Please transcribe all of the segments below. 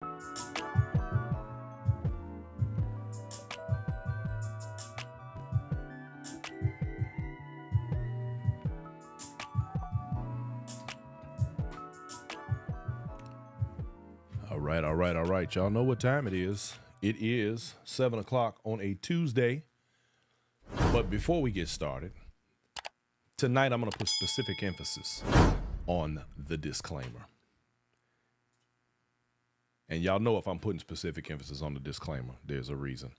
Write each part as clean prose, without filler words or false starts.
All right. Y'all know what time it is. It is 7 o'clock on a Tuesday. But before we get started, tonight I'm going to put specific emphasis on the disclaimer. And y'all know if I'm putting specific emphasis on the disclaimer, there's a reason.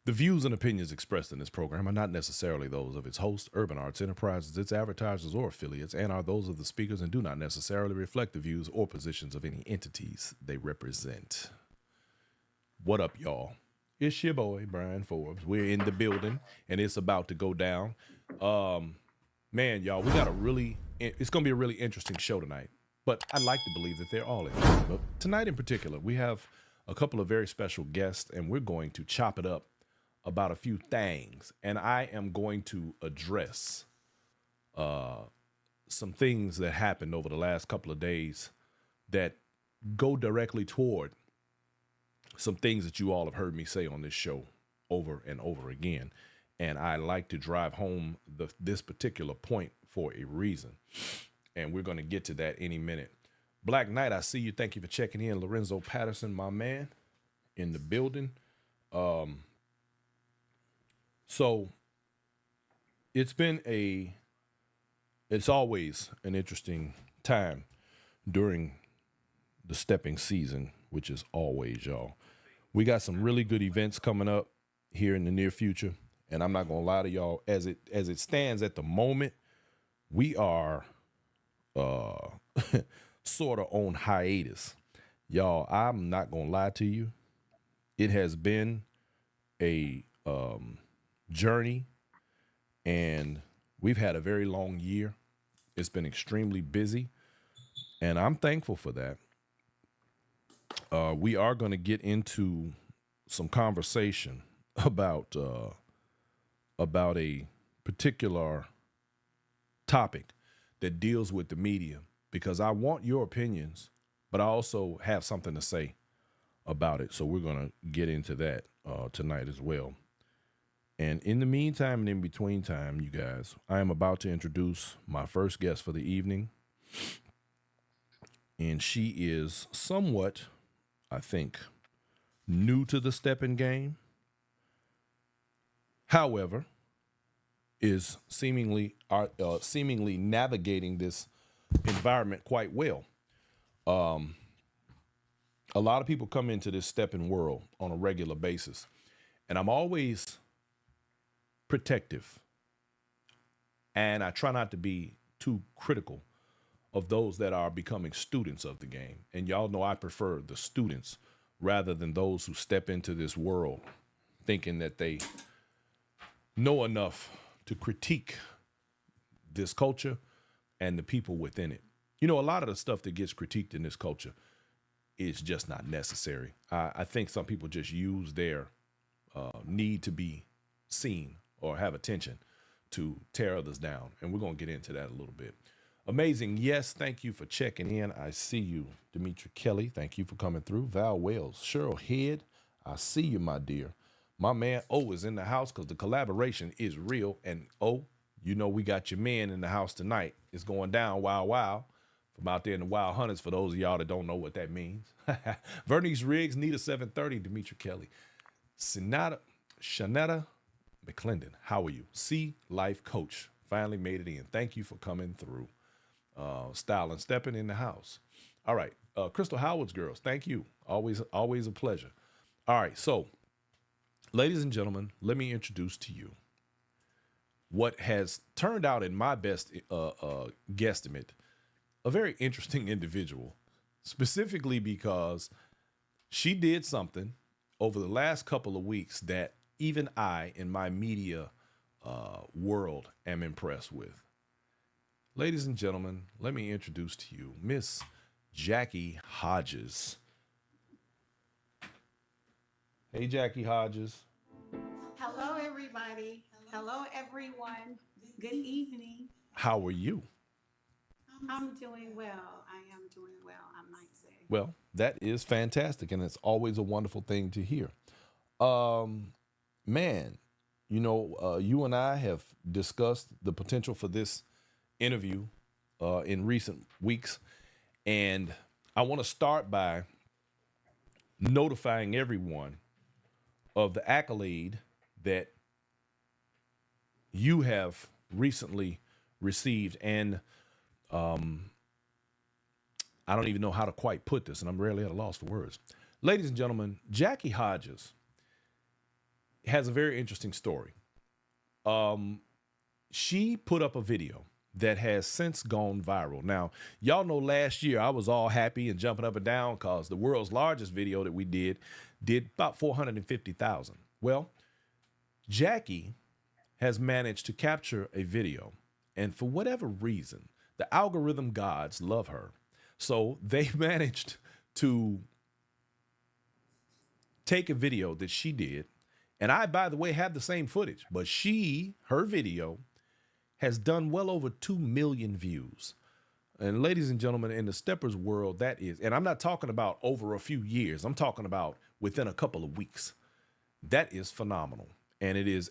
The views and opinions expressed in this program are not necessarily those of its host, Urban Arts Enterprises, its advertisers, or affiliates, and are those of the speakers and do not necessarily reflect the views or positions of any entities they represent. What up, y'all? It's your boy, Brian Forbes. We're in the building, and it's about to go down. Man, y'all, it's going to be a really interesting show tonight, but I'd like to believe that they're all interesting. But tonight in particular, we have a couple of very special guests, and we're going to chop it up about a few things, and I am going to address some things that happened over the last couple of days that go directly toward some things that you all have heard me say on this show over and over again, and I like to drive home this particular point for a reason, and we're going to get to that any minute. Black Knight, I see you. Thank you for checking in. Lorenzo Patterson, my man, in the building. So it's always an interesting time during the stepping season, which is always, y'all. We got some really good events coming up here in the near future. And I'm not going to lie to y'all, as it stands at the moment, we are sort of on hiatus. Y'all, I'm not going to lie to you. It has been a journey, and we've had a very long year. It's been extremely busy, and I'm thankful for that. We are going to get into some conversation about a particular topic that deals with the media, because I want your opinions, but I also have something to say about it. So we're going to get into that tonight as well. And in the meantime and in between time, you guys, I am about to introduce my first guest for the evening. And she is somewhat, I think, new to the stepping game. However, is seemingly navigating this environment quite well. A lot of people come into this stepping world on a regular basis, and I'm always protective, and I try not to be too critical of those that are becoming students of the game. And y'all know I prefer the students rather than those who step into this world thinking that they know enough to critique this culture and the people within it. You know, a lot of the stuff that gets critiqued in this culture is just not necessary. I think some people just use their need to be seen or have attention to tear others down. And we're going to get into that a little bit. Amazing. Yes, thank you for checking in. I see you. Demetri Kelly, thank you for coming through. Val Wells, Cheryl Head, I see you, my dear. My man O is in the house because the collaboration is real. And O, you know we got your man in the house tonight. It's going down wild from out there in the Wild Hunters, for those of y'all that don't know what that means. Vernice Riggs, Nita 730, Demetri Kelly. Shanetta McClendon, how are you? C Life Coach, finally made it in. Thank you for coming through. Style and Stepping in the house. All right, Crystal Howard's girls, thank you. Always a pleasure. All right, so ladies and gentlemen, let me introduce to you what has turned out, in my best guesstimate, a very interesting individual, specifically because she did something over the last couple of weeks that even I, in my media world, am impressed with. Ladies and gentlemen, let me introduce to you Miss Jackie Hodges. Hey, Jackie Hodges. Hello, everybody. Hello, everyone. Good evening. How are you? I'm doing well. I am doing well, I might say. Well, that is fantastic, and it's always a wonderful thing to hear. Um, Man, you and I have discussed the potential for this interview in recent weeks, and I want to start by notifying everyone of the accolade that you have recently received. And I don't even know how to quite put this, and I'm rarely at a loss for words. Ladies and gentlemen, Jackie Hodges has a very interesting story. Um, she put up a video that has since gone viral. Now, y'all know last year I was all happy and jumping up and down because the world's largest video that we did about 450,000. Well, Jackie has managed to capture a video, and for whatever reason, the algorithm gods love her. So they managed to take a video that she did, and I, by the way, have the same footage, but her video has done well over 2 million views. And ladies and gentlemen, in the steppers world, that is, and I'm not talking about over a few years, I'm talking about within a couple of weeks. That is phenomenal. And it is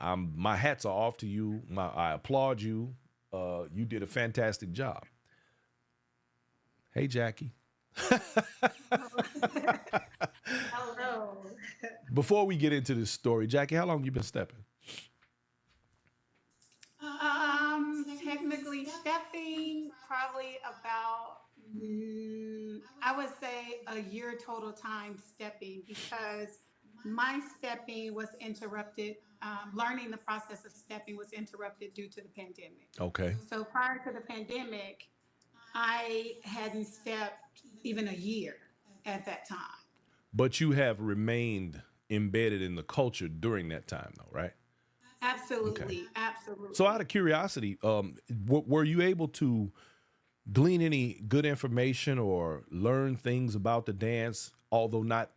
my hats are off to you. I applaud you. You did a fantastic job. Hey, Jackie. Hello. Before we get into this story, Jackie, how long have you been stepping? Technically stepping probably about, I would say a year total time stepping because my stepping was interrupted. Learning the process of stepping was interrupted due to the pandemic. Okay. So prior to the pandemic, I hadn't stepped even a year at that time. But you have remained embedded in the culture during that time, though, right? Absolutely, Okay. absolutely. So out of curiosity, were you able to glean any good information or learn things about the dance, although not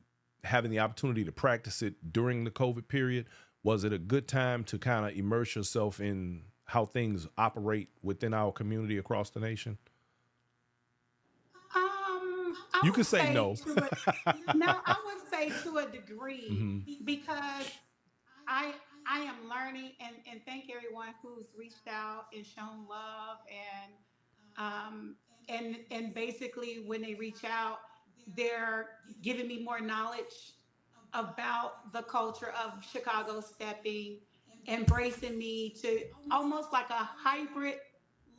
having the opportunity to practice it during the COVID period? Was it a good time to kind of immerse yourself in how things operate within our community across the nation? I You would could say say no. no, I would say to a degree Hmm. because I I am learning and thank everyone who's reached out and shown love um and basically when they reach out, they're giving me more knowledge about the culture of Chicago stepping, embracing me to almost like a hybrid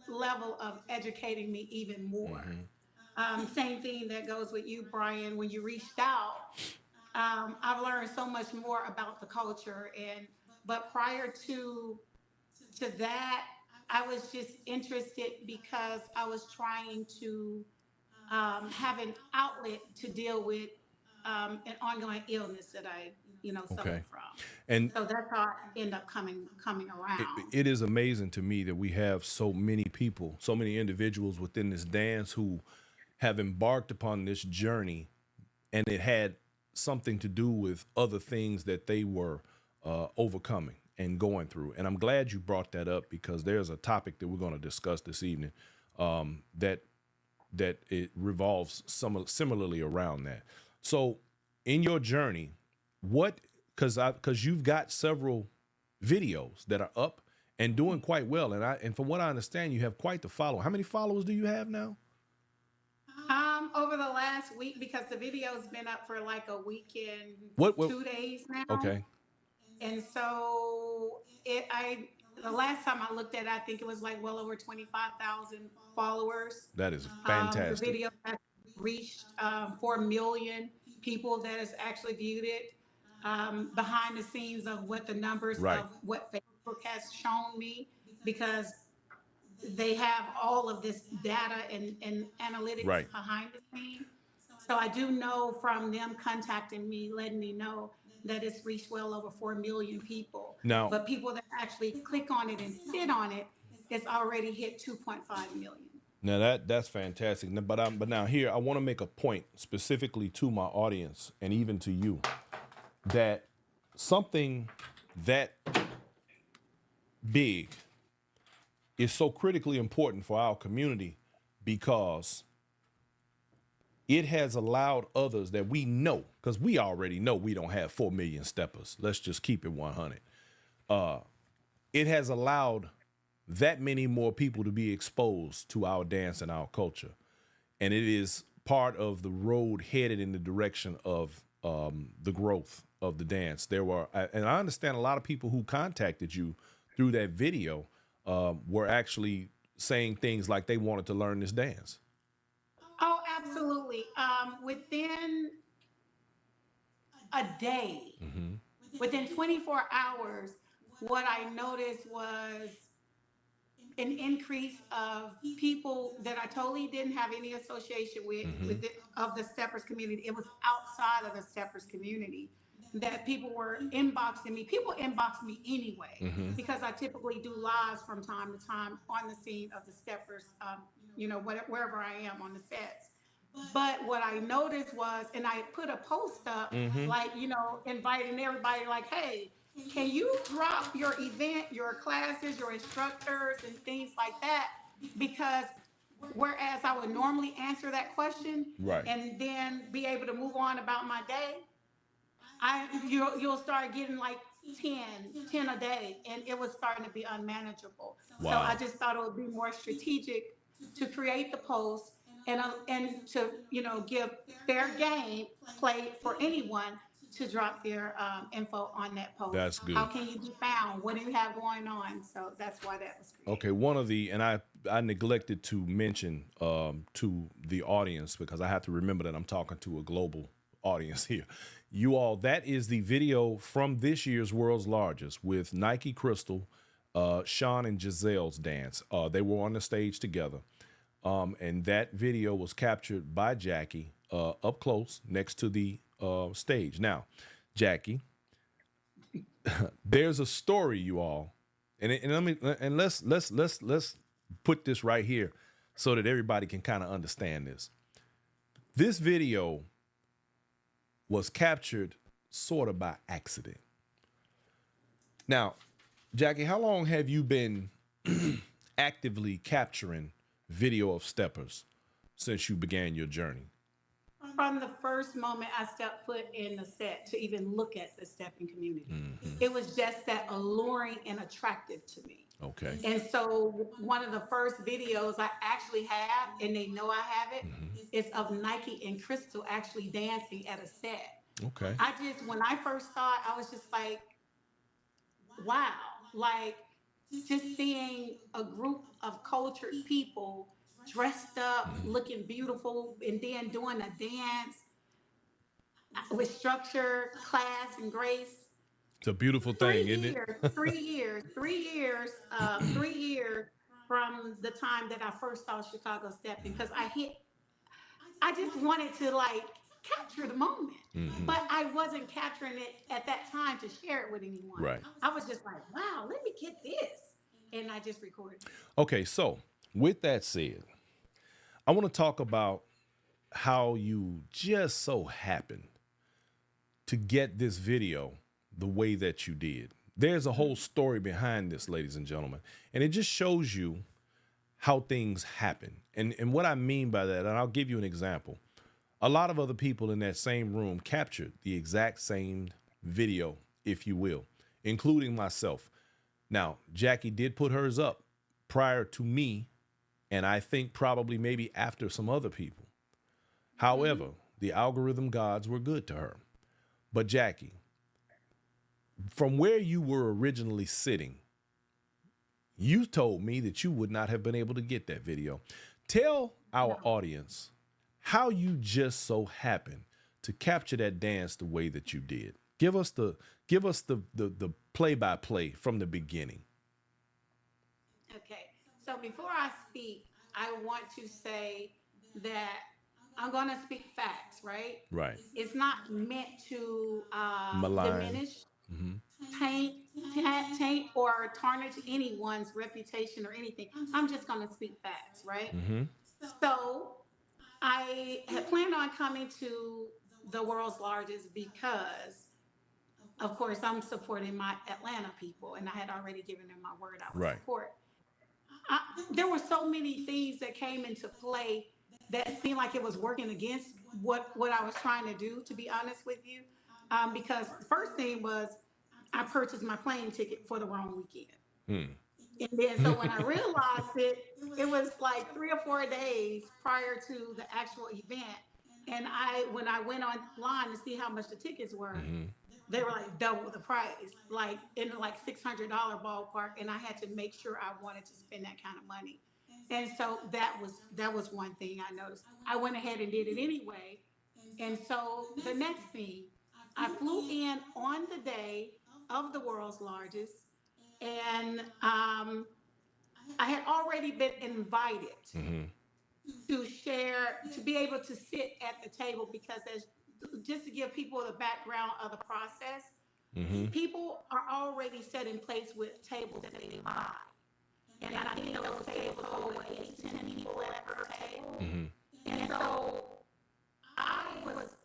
level of educating me even more. Hmm. Same thing that goes with you, Brian. When you reached out, I've learned so much more about the culture. But prior to that, I was just interested because I was trying to have an outlet to deal with an ongoing illness that I, Okay. suffer from. And So that's how I end up coming around. it is amazing to me that we have so many people, so many individuals within this dance who have embarked upon this journey, and it had something to do with other things that they were overcoming and going through. And I'm glad you brought that up because there's a topic that we're going to discuss this evening that it revolves similarly around that. So, in your journey, what because you've got several videos that are up and doing quite well, and from what I understand, you have quite the follow. How many followers do you have now? Over the last week, because the video's been up for like a week and What 2 days now, Okay, and so the last time I looked at it, I think it was like well over 25,000 followers. that is The fantastic. video has reached 4 million people that has actually viewed it. Behind the scenes of what the numbers Right, of what Facebook has shown me, because they have all of this data and analytics right. behind the scene. So I do know from them contacting me, letting me know that it's reached well over 4 million people. Now, But people that actually click on it and sit on it, it's already hit 2.5 million. that's fantastic. But now here I want to make a point specifically to my audience and even to you that something that big is so critically important for our community because it has allowed others that we know, because we already know we don't have 4 million steppers. Let's just keep it 100. It has allowed that many more people to be exposed to our dance and our culture. And it is part of the road headed in the direction of the growth of the dance. And I understand a lot of people who contacted you through that video were actually saying things like they wanted to learn this dance. Oh, absolutely. Within a day, within 24 hours, what I noticed was an increase of people that I totally didn't have any association with of the steppers community. It was outside of the steppers community that people were inboxing me. People inbox me anyway because I typically do lives from time to time on the scene of the steppers. Wherever I am on the sets. But what I noticed was, and I put a post up, like, inviting everybody, like, hey, can you drop your event, your classes, your instructors, and things like that? Because whereas I would normally answer that question Right. and then be able to move on about my day, you'll start getting like 10 a day, and it was starting to be unmanageable. So Wow. I just thought it would be more strategic to create the post and to give fair game play for anyone to drop their info on that post. That's good. How can you be found? What do you have going on? So that's why that was created. Okay, and I neglected to mention to the audience, because I have to remember that I'm talking to a global audience here. You all, that is the video from this year's World's Largest with Nike Crystal, Sean and Giselle's dance. They were on the stage together. And that video was captured by Jackie up close next to the stage. Now, Jackie, there's a story, you all, and let's put this right here so that everybody can kind of understand this. This video was captured sort of by accident. Now, Jackie, how long have you been actively capturing video of steppers since you began your journey? From the first moment I stepped foot in the set to even look at the stepping community, it was just that alluring and attractive to me. Okay. And so one of the first videos I actually have, and they know I have it, is of Nike and Crystal actually dancing at a set. Okay. When I first saw it, I was just like, wow, like just seeing a group of cultured people dressed up, looking beautiful, and then doing a dance with structure, class, and grace. It's a beautiful thing, isn't it? 3 years, 3 years from the time that I first saw Chicago Stepping, because I just wanted to like capture the moment, but I wasn't capturing it at that time to share it with anyone. Right. I was just like, wow, let me get this. And I just recorded. Okay, so with that said, I want to talk about how you just so happened to get this video the way that you did. There's a whole story behind this, ladies and gentlemen, and it just shows you how things happen. And what I mean by that, and I'll give you an example. A lot of other people in that same room captured the exact same video, if you will, including myself. Now, Jackie did put hers up prior to me, and I think probably maybe after some other people. However, the algorithm gods were good to her. But Jackie, from where you were originally sitting, you told me that you would not have been able to get that video. Tell our audience how you just so happened to capture that dance the way that you did. Give us the play-by-play from the beginning. Okay, so before I speak, I want to say that I'm going to speak facts, right? Right. It's not meant to Malign. diminish, taint, or tarnish anyone's reputation or anything. I'm just going to speak facts, right? So I had planned on coming to the World's Largest because, of course, I'm supporting my Atlanta people, and I had already given them my word I would support. There were so many things that came into play that seemed like it was working against what I was trying to do, to be honest with you. Because the first thing was I purchased my plane ticket for the wrong weekend. And then so when I realized it, it was like 3 or 4 days prior to the actual event. And when I went online to see how much the tickets were, they were like double the price, like in like $600 ballpark. And I had to make sure I wanted to spend that kind of money. And so that was one thing I noticed. I went ahead and did it anyway. And so the next thing, I flew in on the day of the world's largest, and I had already been invited to share, to be able to sit at the table, because just to give people the background of the process, people are already set in place with tables that they buy. And I think those tables hold 8 to 10 people at per table. And so I was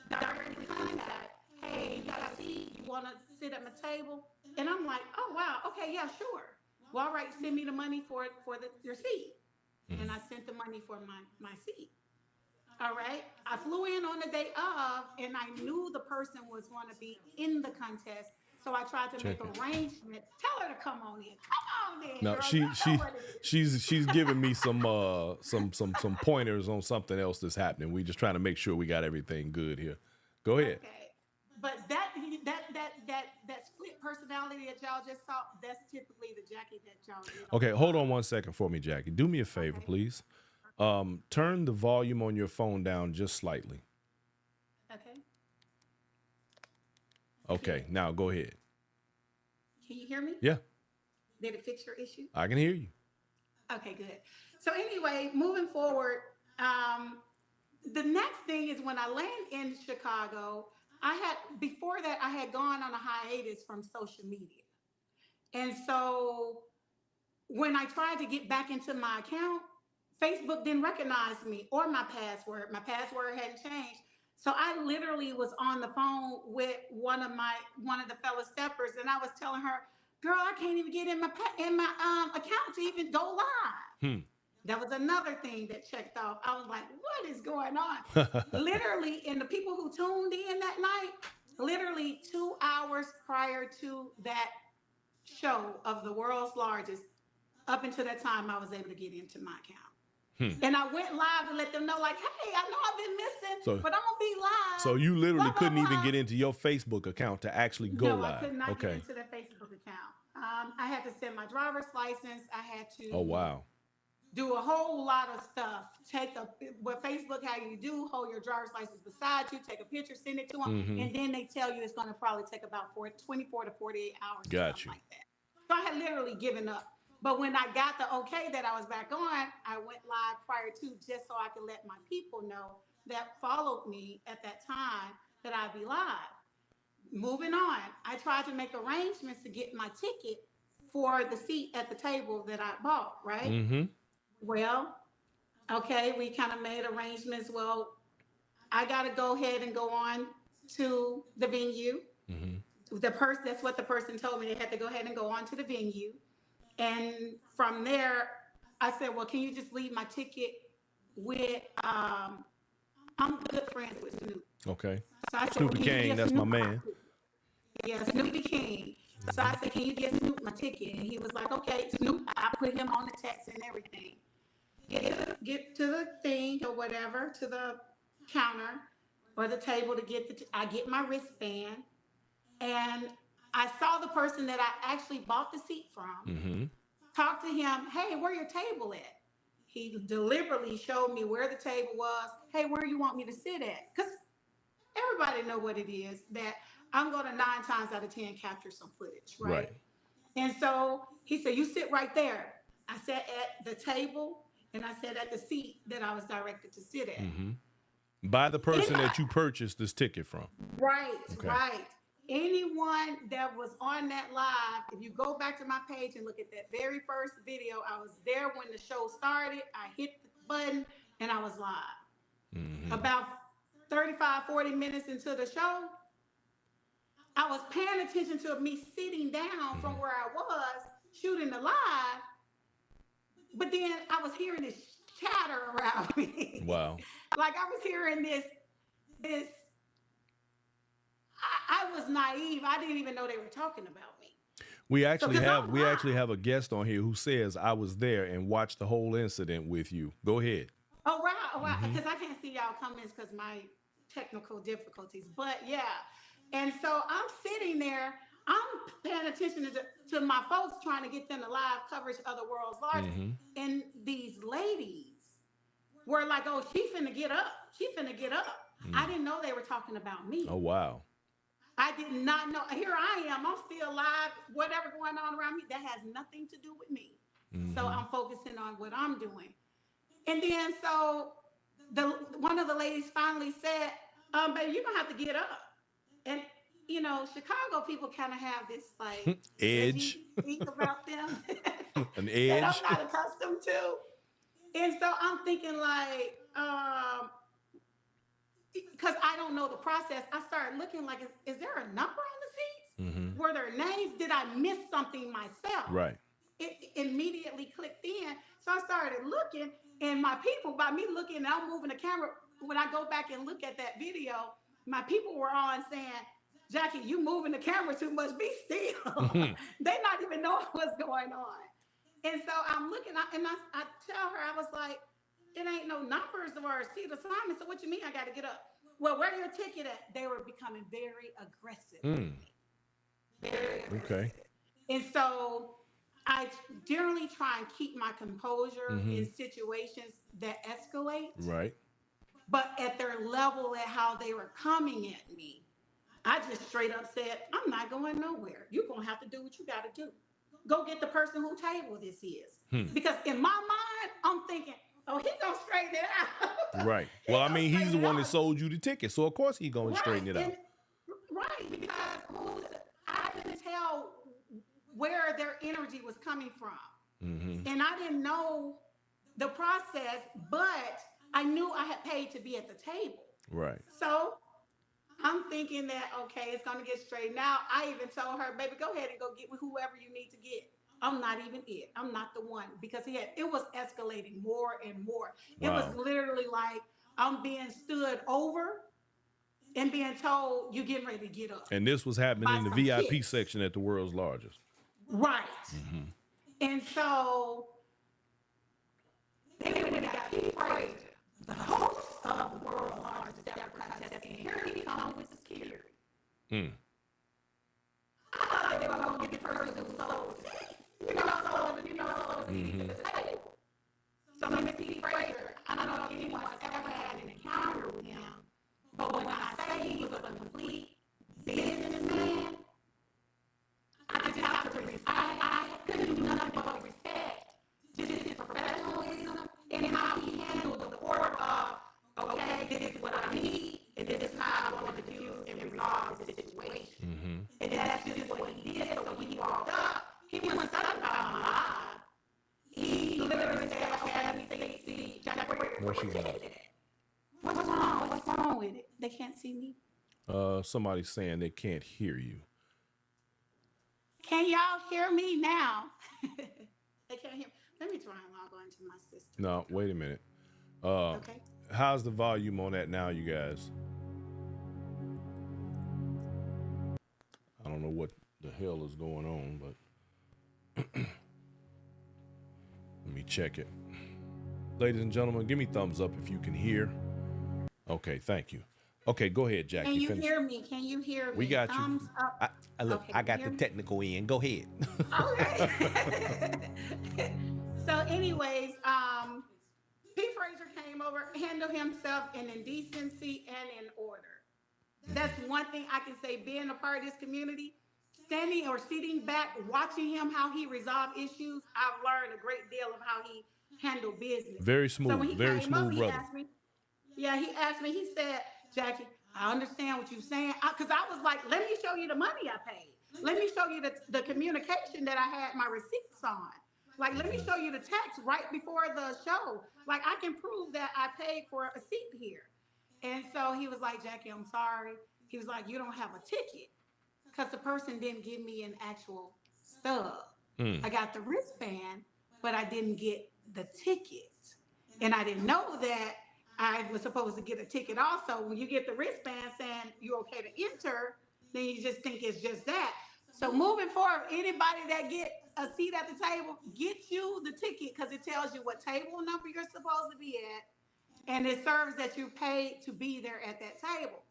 directly contacted, hey, you got a seat? You want to sit at my table? And I'm like, oh, wow, okay, yeah, sure. Well, all right, send me the money for your seat. And I sent the money for my seat. All right. I flew in on the day of, and I knew the person was going to be in the contest. So I tried to make arrangements. Tell her to come on in. Come on in, No, girl. she's giving me some pointers on something else that's happening. We just trying to make sure we got everything good here. Go ahead. Okay. But that split personality that y'all just saw, that's typically the Jackie that y'all did. Okay, hold on 1 second for me, Jackie. Do me a favor, Okay. please. Turn the volume on your phone down just slightly. Okay. Okay, now go ahead. Can you hear me? Yeah, Did it fix your issue? I can hear you. Okay, good. So anyway, moving forward, the next thing is when I land in Chicago, before that, I had gone on a hiatus from social media. And so when I tried to get back into my account, Facebook didn't recognize me or my password. My password hadn't changed. So I literally was on the phone with one of the fellow steppers, and I was telling her, "Girl, I can't even get in my account to even go live." That was another thing that checked off. I was like, "What is going on?" Literally, and the people who tuned in that night, literally 2 hours prior to that show of the world's largest, up until that time, I was able to get into my account. And I went live to let them know, like, hey, I know I've been missing, but I'm going to be live. So you literally blah, blah, couldn't blah. even get into your Facebook account to actually go No, live. I could not Okay. get into the Facebook account. I had to send my driver's license. I had to Oh, wow. do a whole lot of stuff. What Facebook, how you do, hold your driver's license beside you, take a picture, send it to them, and then they tell you it's going to probably take about 24 to 48 hours or Got something you. like that. So I had literally given up. But when I got the okay that I was back on, I went live prior to, just so I could let my people know that followed me at that time that I'd be live. Moving on, I tried to make arrangements to get my ticket for the seat at the table that I bought, right? Well, okay, we kind of made arrangements. Well, I got to go ahead and go on to the venue. That's what the person told me. They had to go ahead and go on to the venue. And from there, I said, well, can you just leave my ticket with, I'm good friends with Snoop. Okay. So I said, Snoopy King, that's my man. Yeah, Snoopy King. So I said, can you get Snoop my ticket? And he was like, okay, Snoop. I put him on the text and everything. Get to the thing or whatever, to the counter or the table to I get my wristband. And I saw the person that I actually bought the seat from. Talk to him. Hey, where your table at? He deliberately showed me where the table was. Hey, where you want me to sit at? Because everybody know what it is that I'm going to 9 times out of 10 capture some footage, right? And so he said, you sit right there. I sat at the table and I sat at the seat that I was directed to sit at. By the person that you purchased this ticket from. Right, right. Anyone that was on that live, if you go back to my page and look at that very first video, I was there when the show started. I hit the button and I was live. About 35, 40 minutes into the show, I was paying attention to me sitting down from where I was shooting the live. But then I was hearing this chatter around me. Wow. Like I was hearing this. I was naive. I didn't even know they were talking about me. We So, actually because have I'm we live. actually have a guest on here who says I was there and watched the whole incident with you. Go ahead. Oh, right. Oh, right. Mm-hmm. Because I can't see y'all comments because my technical difficulties. But yeah. And so I'm sitting there. I'm paying attention to my folks trying to get them the live coverage of the world's largest. Mm-hmm. And these ladies were like, oh, she finna get up. She finna get up. I Mm. didn't know they were talking about me. Oh wow. I did not know. Here I am. I'm still alive. Whatever going on around me, that has nothing to do with me. So Mm-hmm. I'm focusing on what I'm doing. And then so the one of the ladies finally said, baby, you're gonna have to get up. And you know, Chicago people kind of have this like Edge. edgy speak about them An that I'm edge. not accustomed to. And so I'm thinking like, because I don't know the process, I started looking like, is there a number on the seats? Mm-hmm. Were there names? Did I miss something myself? Right. It immediately clicked in. So I started looking, and my people, by me looking, and I'm moving the camera, when I go back and look at that video, my people were on saying, Jackie, you moving the camera too much, be still. They not even know what's going on. And so I'm looking, and I tell her, I was like, it ain't no numbers or seat assignment. So what you mean I got to get up? Well, where your ticket at? They were becoming very aggressive with Mm. me. Very Okay. aggressive. And so I generally try and keep my composure Mm-hmm. in situations that escalate, Right. but at their level at how they were coming at me, I just straight up said, I'm not going nowhere. You're going to have to do what you got to do. Go get the person who table this is. Hmm. Because in my mind, I'm thinking, oh, he going to straighten it out. Right. He Well, I going to mean, he's straighten the it one that out. sold you the ticket, so of course he's going to Right. straighten it out. And, right. Because I couldn't tell where their energy was coming from. Mm-hmm. And I didn't know the process, but I knew I had paid to be at the table. Right. So I'm thinking that, okay, it's going to get straightened out. I even told her, baby, go ahead and go get with whoever you need to get. I'm not even it. I'm not the one, because it was escalating more and more. It was Wow. literally like I'm being stood over and being told you getting ready to get up And this was happening by in the some VIP kids. section at the world's largest. Right. Mm-hmm. And so they went and got Pete Frazier, the host of the world's largest step contest, and here he comes with security. Mm. I thought they were going to get the person who sold seats, sold Mm-hmm. to the table. So Mr. Pete Frazier, I don't know if anyone's ever had an encounter with him, but when I say he was a complete businessman, I just have to I couldn't do nothing but respect just his professionalism and how he handled the order of, okay, this is what I need, and this is how I want to do and resolve the situation. Mm-hmm. And that's just what he did. So when he walked up, he wasn't talking about my live. He literally said, okay, let me see, Jackie, No, she's not. what's wrong? What's wrong with it? They can't see me. Somebody's saying they can't hear you. Can y'all hear me now? They can't hear. Let me try and log on to my system. No, wait a minute. Okay. How's the volume on that now, you guys? I don't know what the hell is going on, but let me check it. Ladies and gentlemen, give me thumbs up if you can hear. Okay, thank you. Okay, go ahead, Jackie. Can you finish. hear me? Can you hear me? We got Thumbs you. up. Look, Okay, I got you the hear me? technical end. Go ahead. Okay. So, anyways, Pete Frazier came over, handled himself in indecency and in order. That's one thing I can say, being a part of this community, standing or sitting back, watching him, how he resolved issues, I've learned a great deal of how he handled business. Very So when smooth, he very came up, smooth he brother. asked me, he said, Jackie, I understand what you're saying. Because I was like, let me show you the money I paid. Let me show you the communication that I had my receipts on. Like, let me show you the text right before the show. Like, I can prove that I paid for a seat here. And so he was like, Jackie, I'm sorry. He was like, you don't have a ticket. Because the person didn't give me an actual stub. Mm. I got the wristband, but I didn't get the ticket. And I didn't know that I was supposed to get a ticket also. When you get the wristband saying you're okay to enter, then you just think it's just that. So moving forward, anybody that get a seat at the table, get you the ticket because it tells you what table number you're supposed to be at, and it serves that you paid to be there at that table.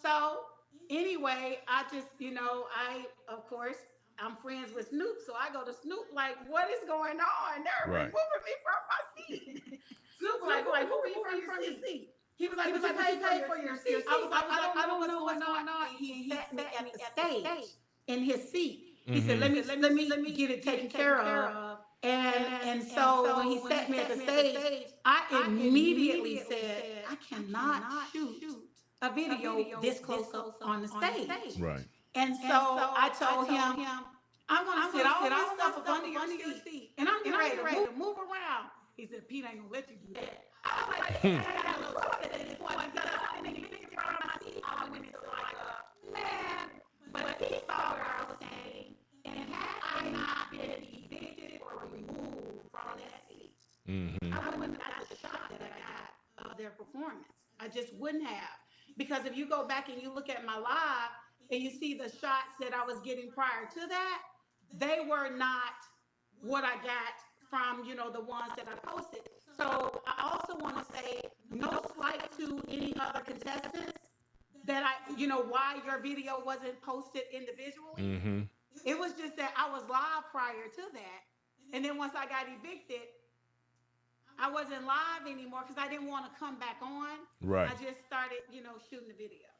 So anyway, I just, I of course I'm friends with Snoop, so I go to Snoop like, what is going on? They're Right. removing me from my seat. Snoop like, who removing you from your seat? He was like, but you paid for your seat. I was like, I don't know what's going on. And he sat me at the stage in his seat. He said, let me get it taken care of. And so when he sat me at the stage, I immediately said, I cannot shoot a video this close up on the stage. Right. And so I told him, I'm gonna sit all this stuff up under your seat, and I'm getting ready to move around. He said, Pete ain't gonna let you do that. I was like, I got a little upset at this point because I didn't even get around my seat. I went into like man, but he saw where I was standing, and had I not been evicted or removed from that seat, I wouldn't have got the shot that I got of their performance. I just wouldn't have. Because if you go back and you look at my live and you see the shots that I was getting prior to that, they were not what I got from, the ones that I posted. So I also want to say no slight to any other contestants that why your video wasn't posted individually. It was just that I was live prior to that. And then once I got evicted, I wasn't live anymore because I didn't want to come back on. Right. I just started, shooting the video.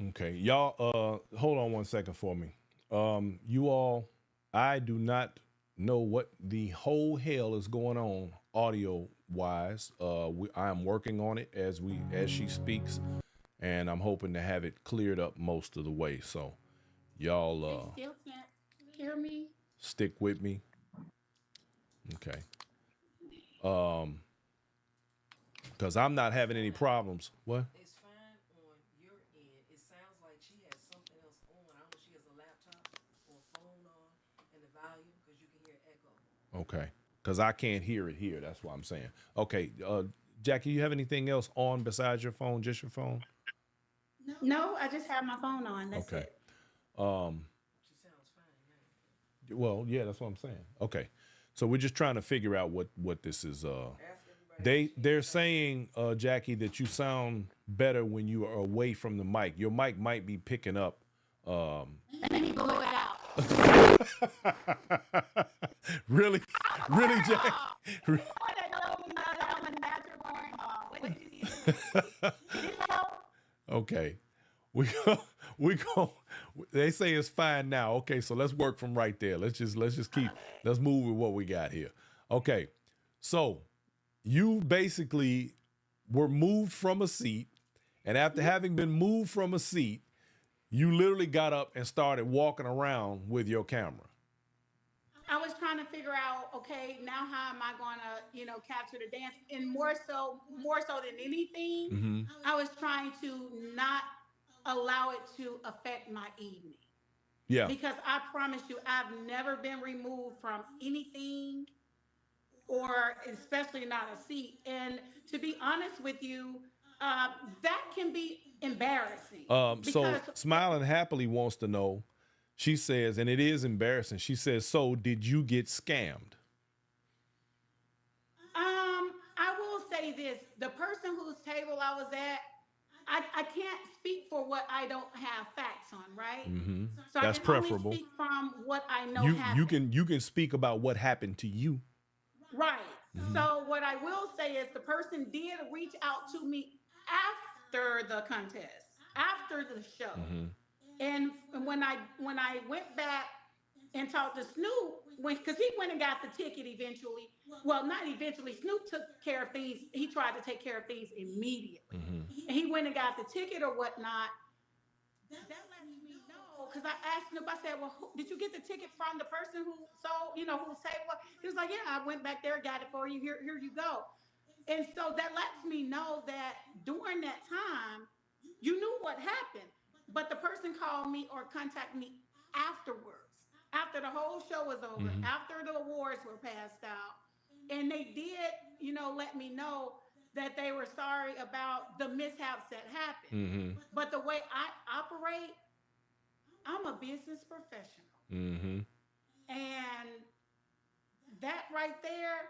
Okay. Y'all, hold on one second for me. You all, I do not know what the whole hell is going on audio wise. I am working on it as she speaks, and I'm hoping to have it cleared up most of the way. So y'all They still can't hear me. stick with me. Okay. Because I'm not having any problems. What? It's fine on your end. It sounds like she has something else on. I don't know if she has a laptop or a phone on and the volume because you can hear echo. Okay. Because I can't hear it here. That's what I'm saying. Okay. Jackie, you have anything else on besides your phone? Just your phone? No, I just have my phone on. That's Okay. it. She sounds fine now. Well, yeah, that's what I'm saying. Okay. So we're just trying to figure out what this is. Ask everybody. They're saying, Jackie, that you sound better when you are away from the mic. Your mic might be picking up. Let me blow it out. Really, really, Jackie. Okay, we go. They say it's fine now. Okay, so let's work from right there. Let's just let's move with what we got here. Okay, so you basically were moved from a seat, and after having been moved from a seat, you literally got up and started walking around with your camera. I was trying to figure out, okay, now how am I going to, capture the dance? And more so than anything, I was trying to not allow it to affect my evening. Yeah. Because I promise you, I've never been removed from anything, or especially not a seat. And to be honest with you, that can be embarrassing. So Because Smiling Happily wants to know. She says, and it is embarrassing. She says, so did you get scammed? I will say this: the person whose table I was at, I can't speak for what I don't have facts on, right? So That's I can preferable. only speak from what I know You happened. you can speak about what happened to you. Right. So what I will say is the person did reach out to me after the contest, after the show. And when I went back and talked to Snoop, because he went and got the ticket eventually. Well, not eventually. Snoop took care of things. He tried to take care of things immediately. And he went and got the ticket or whatnot. That lets me know, because I asked Snoop. I said, "Well, did you get the ticket from the person who sold? Who saved what?" He was like, "Yeah, I went back there, got it for you. Here you go." And so that lets me know that during that time, you knew what happened, but the person called me or contacted me afterwards, after the whole show was over, after the awards were passed out. And they did, let me know that they were sorry about the mishaps that happened. Mm-hmm. But the way I operate, I'm a business professional. Mm-hmm. And that right there,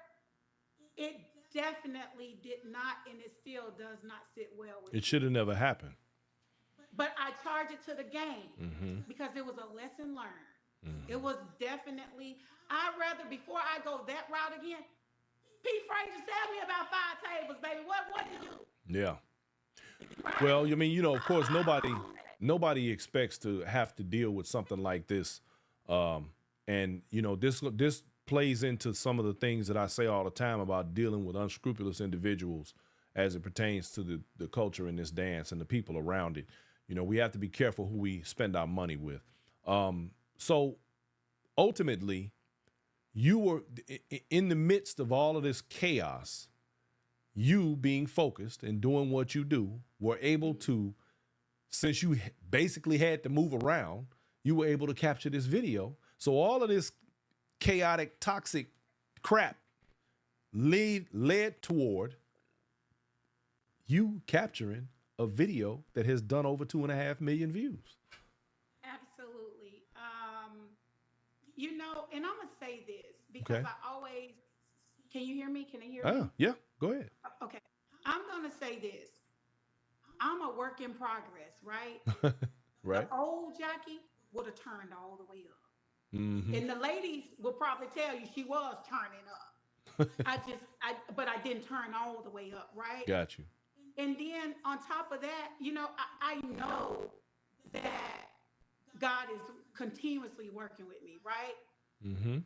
it definitely did not, and it still does not sit well with It me. should have never happened. But I charge it to the game Mm-hmm. because it was a lesson learned. It Mm-hmm. was definitely, I'd rather, before I go that route again, Pete Frazier, sell me about 5 tables, baby. What did you do? Yeah. Right? Well, I mean, of course, nobody expects to have to deal with something like this, and this plays into some of the things that I say all the time about dealing with unscrupulous individuals as it pertains to the culture in this dance and the people around it. We have to be careful who we spend our money with. So ultimately, you were in the midst of all of this chaos. You being focused and doing what you do were able to, since you basically had to move around, you were able to capture this video. So all of this chaotic, toxic crap led toward you capturing a video that has done over 2.5 million views. Absolutely. And I'm going to say this because Okay. I always, can you hear me? Can I hear me? Yeah, go ahead. Okay. I'm going to say this. I'm a work in progress, right? The Right. old Jackie would have turned all the way up. Mm-hmm. And the ladies will probably tell you she was turning up. But I didn't turn all the way up, right? Got you. And then on top of that, I know that God is continuously working with me, right? Mm-hmm.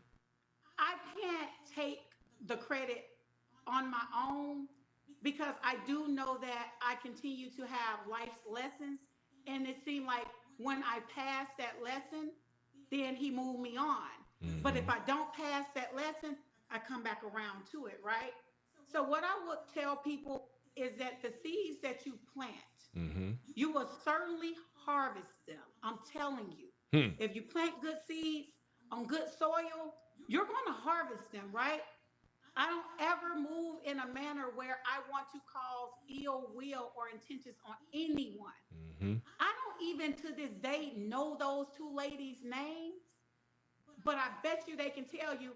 I can't take the credit on my own because I do know that I continue to have life's lessons. And it seemed like when I passed that lesson, then he moved me on. Mm-hmm. But if I don't pass that lesson, I come back around to it, right? So what I would tell people is that the seeds that you plant, Mm-hmm. you will certainly harvest them. I'm telling you. Hmm. If you plant good seeds on good soil, you're going to harvest them, right? I don't ever move in a manner where I want to cause ill will or intentions on anyone. Mm-hmm. I don't even to this day know those two ladies' names, but I bet you they can tell you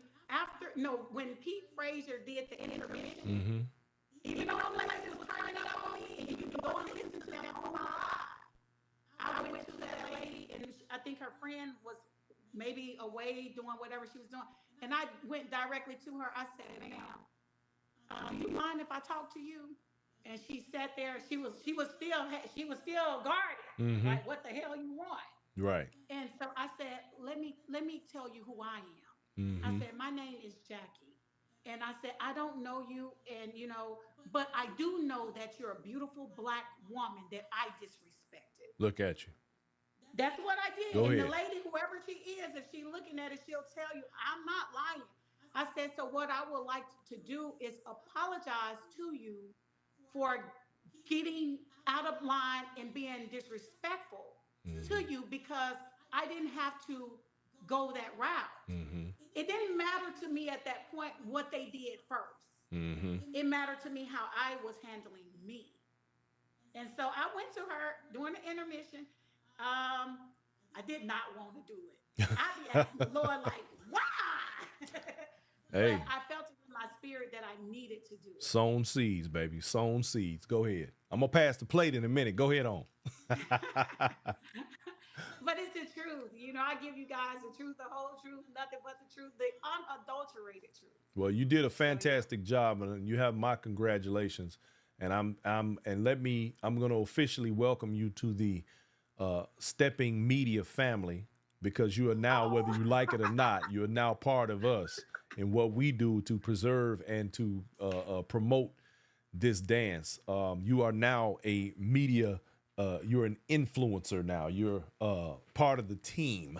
when Pete Frazier did the intermission, Mm-hmm. even though them ladies was turning up on me, and you can go and listen to them on my live. I went to that lady, and I think her friend was maybe away doing whatever she was doing. And I went directly to her. I said, ma'am, do you mind if I talk to you? And she sat there. She was still guarded. Mm-hmm. Like, what the hell you want? Right. And so I said, let me tell you who I am. Mm-hmm. I said, my name is Jackie. And I said, I don't know you, and but I do know that you're a beautiful black woman that I disrespected. Look at you. That's what I did. Go and ahead. The lady, whoever she is, if she's looking at it, she'll tell you, I'm not lying. I said, so what I would like to do is apologize to you for getting out of line and being disrespectful to you because I didn't have to go that route. Mm-hmm. It didn't matter to me at that point what they did first. Mm-hmm. It mattered to me how I was handling me. And so I went to her during the intermission. I did not want to do it. I be asking the Lord, like, why? Hey. But I felt it in my spirit that I needed to do it. Sown seeds, baby. Sown seeds. Go ahead. I'm going to pass the plate in a minute. Go ahead on. But it's the truth. I give you guys the truth, the whole truth, nothing but the truth, the unadulterated truth. Well, you did a fantastic job, and you have my congratulations. And I'm going to officially welcome you to the Stepping Media family, because you are now, whether you like it or not, you are now part of us in what we do to preserve and to promote this dance. You are now a media. You're an influencer now. You're part of the team.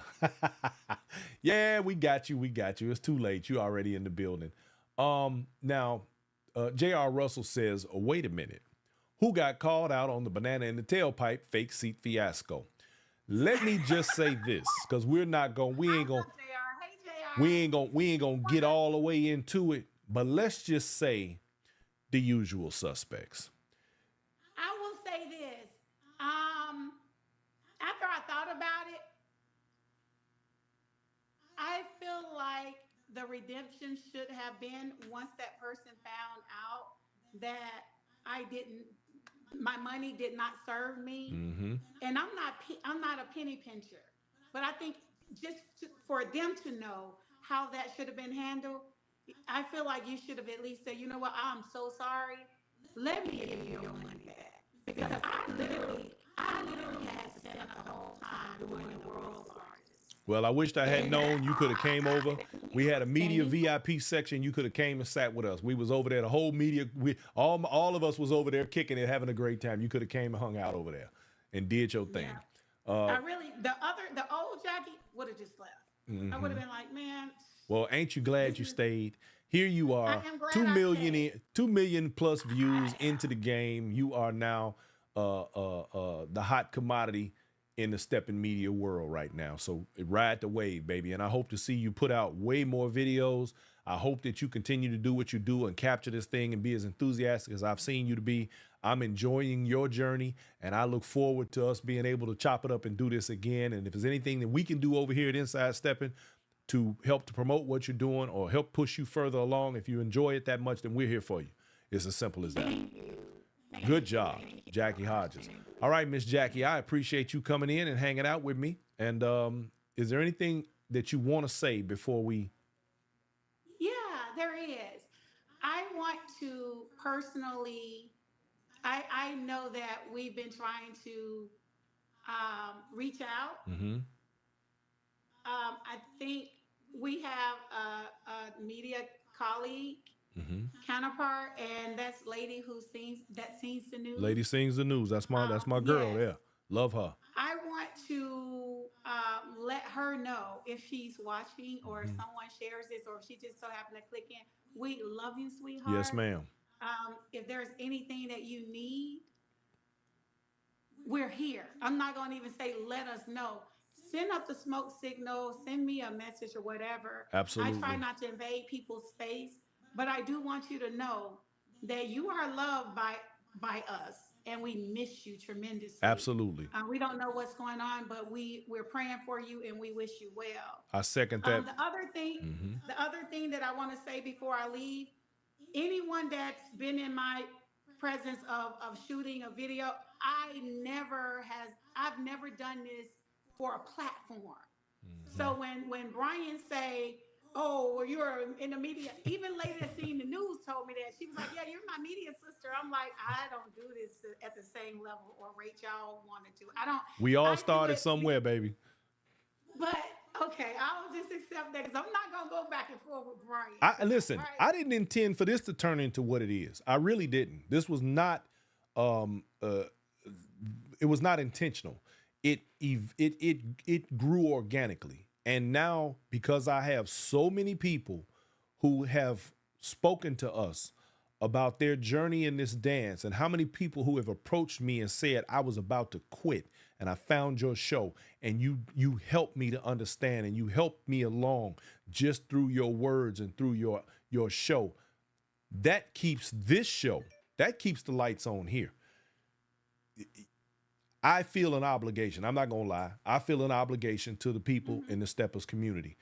Yeah, we got you. We got you. It's too late. You're already in the building. Now, J.R. Russell says, wait a minute. Who got called out on the banana in the tailpipe fake seat fiasco? Let me just say this, because we ain't gonna get all the way into it. but let's just say the usual suspects. I will say this. After I thought about it, I feel like the redemption should have been once that person found out that I didn't, my money did not serve me, Mm-hmm. and I'm not a penny pincher, but I think for them to know how that should have been handled, I feel like you should have at least said, you know what, I'm so sorry. Let me give you your money back because I literally had spent the whole time doing the world's largest. Well, I wished I had And known. You could have came over. We had a media and you, VIP section. You could have came and sat with us. We was over there. The whole media, all of us was over there kicking it, having a great time. You could have came and hung out over there and did your thing. yeah, Uh, I really the old Jackie would have just left. I would have been like, man, well, ain't you this glad you is. stayed? Here you I are, am glad two I million, stayed. 2 million plus views I into the game. You are now the hot commodity in the Steppin media world right now. So ride the wave, baby. And I hope to see you put out way more videos. I hope that you continue to do what you do and capture this thing and be as enthusiastic as I've seen you to be. I'm enjoying your journey, and I look forward to us being able to chop it up and do this again. And if there's anything that we can do over here at Inside Steppin to help to promote what you're doing or help push you further along, if you enjoy it that much, then we're here for you. It's as simple as that. Good job, Jackie Hodges. All right, Miss Jackie, I appreciate you coming in and hanging out with me. And is there anything that you want to say before we? Yeah, there is. I want to personally. I know that we've been trying to reach out. Mm-hmm. I think we have a media colleague Mm-hmm. counterpart, and that's lady who sings the news. Lady sings the news. That's my girl Yes, there. Love her. I want to let her know if she's watching or if Mm-hmm. someone shares this or if she just so happened to click in. We love you, Yes, sweetheart. ma'am. If there's anything that you need, we're here. I'm not going to even say let us know. Send up the smoke signal, send me a message or whatever. I try Absolutely. not to invade people's space, but I do want you to know that you are loved by us and we miss you tremendously. Absolutely. We don't know what's going on, but we're praying for you and we wish you well. I second that. Mm-hmm. The other thing that I want to say before I leave, anyone that's been in my presence of shooting a video, I've never done this for a platform. Mm-hmm. So when Brian say, oh, well, you're in the media, even lady that seen the news told me that. She was like, yeah, you're my media sister. I'm like, I don't do this at the same level or rate y'all wanted to. I don't, We all I do started it, somewhere, baby. but okay, I'll just accept that because I'm not going to go back and forth with Brian I tonight, listen. right? I didn't intend for this to turn into what it is. I really didn't. This was not. Um, uh, it was not intentional. It grew organically, and now because I have so many people who have spoken to us about their journey in this dance, and how many people who have approached me and said I was about to quit, and I found your show, and you helped me to understand, and you helped me along just through your words and through your show. That keeps this show. That keeps the lights on here. I feel an obligation. I'm not gonna lie. I feel an obligation to the people Mm-hmm. in the Steppers community.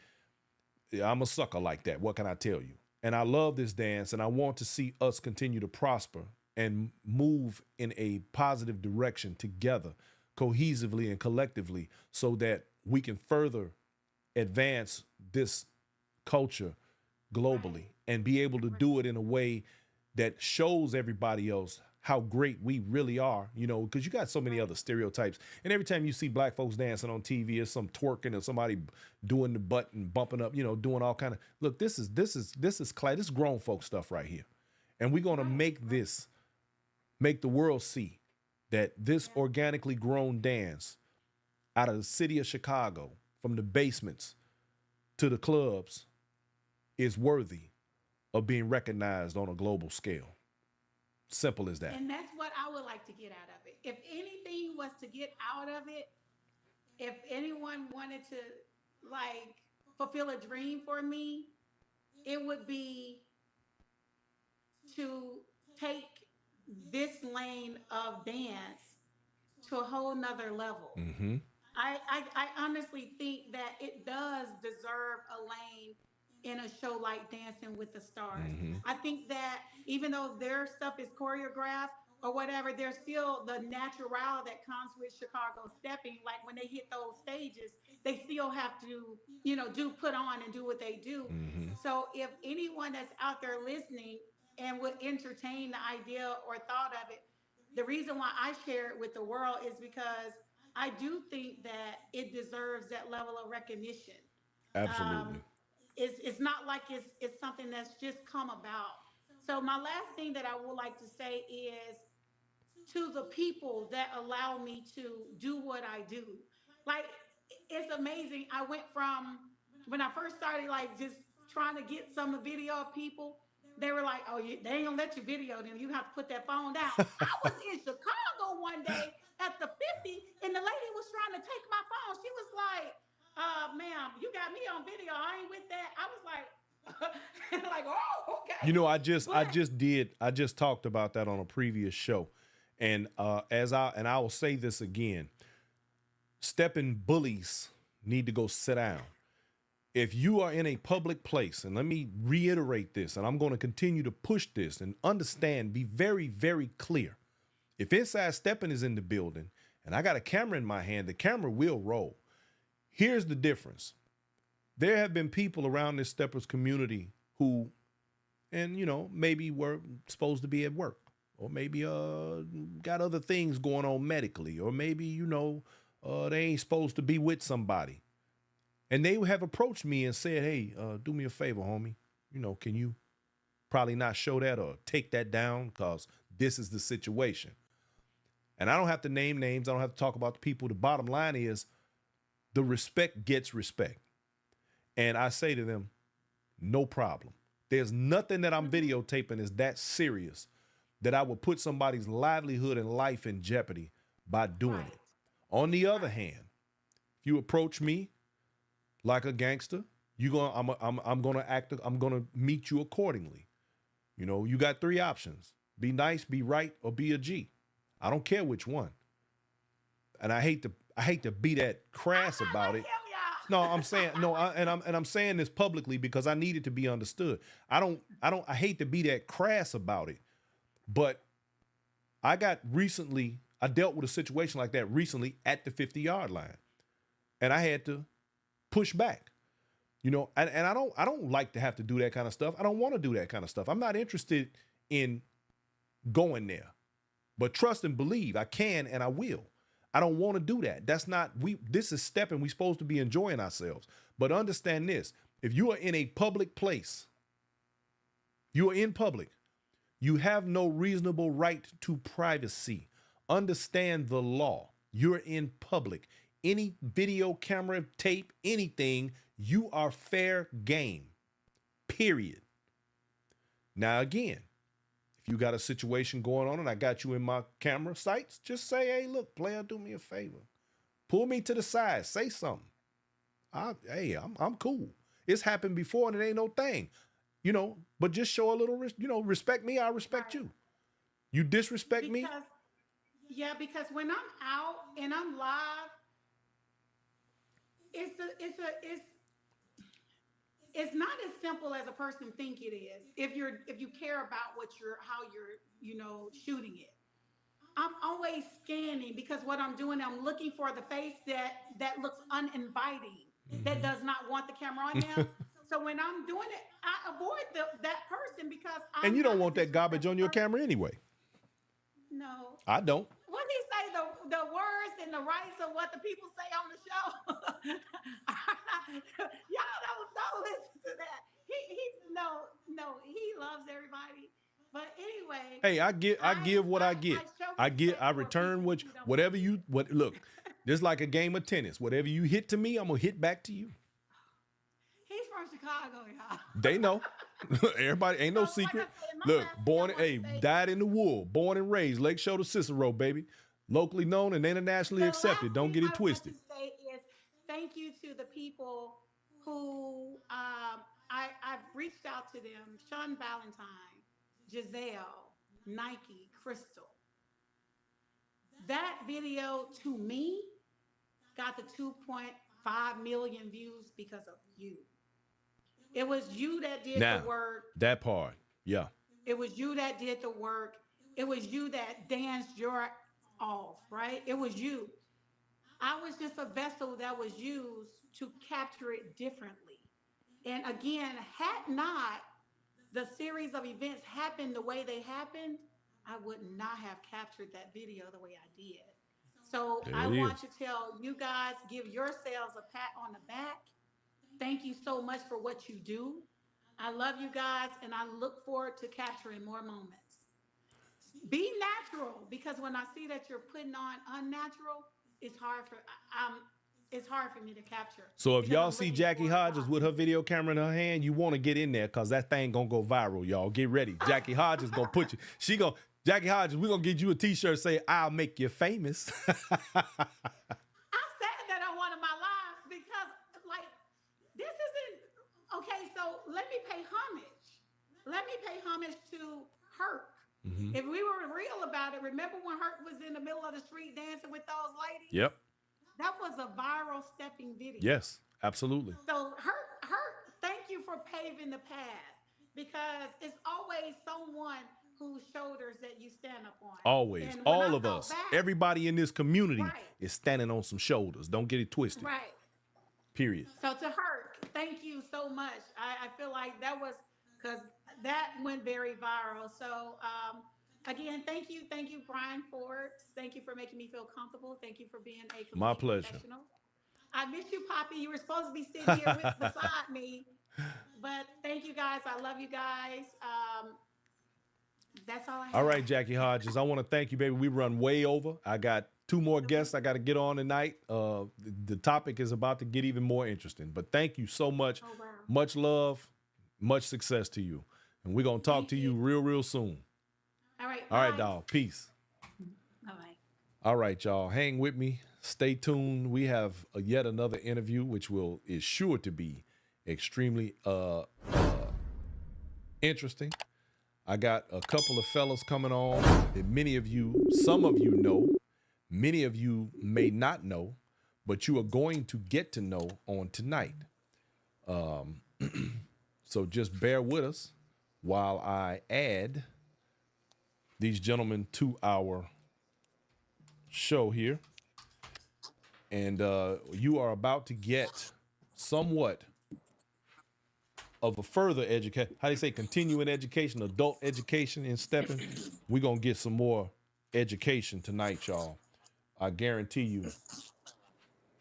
I'm a sucker like that. What can I tell you? And I love this dance, and I want to see us continue to prosper and move in a positive direction together, cohesively and collectively, so that we can further advance this culture globally Right. and be able to Right. do it in a way that shows everybody else how great we really are, because you got so many Right. other stereotypes. And every time you see black folks dancing on TV, it's some twerking or somebody doing the butt and bumping up, doing all kind of look. This is grown folk stuff right here, and we're gonna Right. Right. make the world see that this Yeah. organically grown dance out of the city of Chicago, from the basements to the clubs, is worthy of being recognized on a global scale. Simple as that. And that's what I would like to get out of it. If anything was to get out of it, if anyone wanted to like fulfill a dream for me, it would be to take this lane of dance to a whole nother level. Mm-hmm. I honestly think that it does deserve a lane in a show like Dancing with the Stars. Mm-hmm. I think that even though their stuff is choreographed or whatever, there's still the natural that comes with Chicago stepping. Like when they hit those stages, they still have to, do put on and do what they do. Mm-hmm. So if anyone that's out there listening and would entertain the idea or thought of it, the reason why I share it with the world is because I do think that it deserves that level of recognition. Absolutely. Um, it's not like it's something that's just come about. So my last thing that I would like to say is to the people that allow me to do what I do. Like it's amazing. I went from when I first started, like just trying to get some video of people. They were like, "Oh, they ain't gonna let you video them. You have to put that phone down." I was in Chicago one day at the 50, and the lady was trying to take my phone. She was like, "Ma'am, you got me on video. I ain't with that." I was like, like, "Oh, You okay." know, I But just talked about that on a previous show. And I will say this again, stepping bullies need to go sit down. If you are in a public place, and let me reiterate this, and I'm going to continue to push this and understand, be very, very clear. If Inside Stepping is in the building and I got a camera in my hand, the camera will roll. Here's the difference. There have been people around this steppers community who, and maybe were supposed to be at work, or maybe got other things going on medically, or maybe they ain't supposed to be with somebody. And they have approached me and said, "Hey, do me a favor, homie. Can you probably not show that or take that down because this is the situation." And I don't have to name names. I don't have to talk about the people. The bottom line is the respect gets respect. And I say to them, no problem. There's nothing that I'm videotaping is that serious that I would put somebody's livelihood and life in jeopardy by doing right, it. On the other hand, if you approach me like a gangster, I'm gonna meet you accordingly. You got three options: be nice, be right, or be a G. I don't care which one. And I hate to be that crass I'm not about like it. him, No, y'all. I'm saying no, I'm saying this publicly because I need it to be understood. I hate to be that crass about it, but I dealt with a situation like that recently at the 50-yard line, and I had to push back. And I don't like to have to do that kind of stuff. I don't want to do that kind of stuff. I'm not interested in going there. But trust and believe, I can and I will. I don't want to do that. This is stepping. We're supposed to be enjoying ourselves. But understand this: if you are in a public place, you are in public, you have no reasonable right to privacy. Understand the law. You're in public. Any video camera, tape, anything, you are fair game. Period. Now, again, if you got a situation going on and I got you in my camera sights, just say, "Hey, look, player, do me a favor. Pull me to the side. Say something. I'm cool. It's happened before and it ain't no thing. But just show a little, respect me. I respect Right. you. You disrespect me." Because yeah, because when I'm out and I'm live, it's it's not as simple as a person think it is. If you care about what you're how you're shooting it. I'm always scanning because what I'm doing, I'm looking for the face that looks uninviting, that does not want the camera on them. So when I'm doing it, I avoid that person because And you I'm don't not a want that garbage disrespectful on your person. camera anyway. No. I don't. What did he say? The words and the rights of what the people say on the show. Y'all don't listen to that. He no, he loves everybody. But anyway, Hey, I give what I get. I show I respect for return people who don't whatever believe. you what look. This like a game of tennis. Whatever you hit to me, I'm gonna hit back to you. He's from Chicago, y'all. They know. Everybody ain't So no like I secret. said, my Look, last thing I want to say is died in the wool, born and raised, Lake Show to Cicero, baby. Locally known and internationally the accepted. last Don't thing get it I want to twisted. say is thank you to the people who I've reached out to them. Sean Valentine, Giselle, Nike, Crystal. That video to me got the 2.5 million views because of you. It was you that did Now, the work. that part, yeah. It was you that did the work. It was you that danced your off, right? It was you. I was just a vessel that was used to capture it differently. And again, had not the series of events happened the way they happened, I would not have captured that video the way I did. So There I it want is. to tell you guys, give yourselves a pat on the back. Thank you so much for what you do. I love you guys, and I look forward to capturing more moments. Be natural, because when I see that you're putting on unnatural, it's hard for it's hard for me to capture So if because y'all I'm see looking Jackie for Hodges with her video camera in her hand, you want to get in there because that thing gonna go viral, y'all. Get ready. Jackie Hodges gonna put you. Jackie Hodges, we're gonna get you a t-shirt say, "I'll make you famous." I said that on one of my lives because, like, this isn't okay. So let me pay homage. Let me pay homage to Herc. Mhm. If we were real about it, remember when Herc was in the middle of the street dancing with those ladies? Yep. That was a viral stepping video. Yes, absolutely. So Herc, thank you for paving the path, because it's always someone whose shoulders that you stand up on. Always. And when I All of thought us. back, Everybody in this community right, is standing on some shoulders. Don't get it twisted. right. Period. So to her, thank you so much. I feel like that was because that went very viral. So again, thank you, Brian Forbes. Thank you for making me feel comfortable. Thank you for being a My complete pleasure. professional. I miss you, Poppy. You were supposed to be sitting here beside me, but thank you guys. I love you guys. That's all I have. All right, Jackie Hodges, I want to thank you, baby. We run way over. I got 2 more guests I got to get on tonight. The topic is about to get even more interesting. But thank you so much. Oh, wow. Much love, much success to you. And we're going to talk to you real soon. All right. All right, bye. dog. Peace. Bye-bye. All right, y'all. Hang with me. Stay tuned. We have yet another interview, which is sure to be extremely interesting. I got a couple of fellas coming on that some of you know, many of you may not know, but you are going to get to know on tonight. So just bear with us while I add these gentlemen to our show here. And you are about to get somewhat of a further education, how do you say, continuing education, adult education in Steppin. We're going to get some more education tonight, y'all. I guarantee you,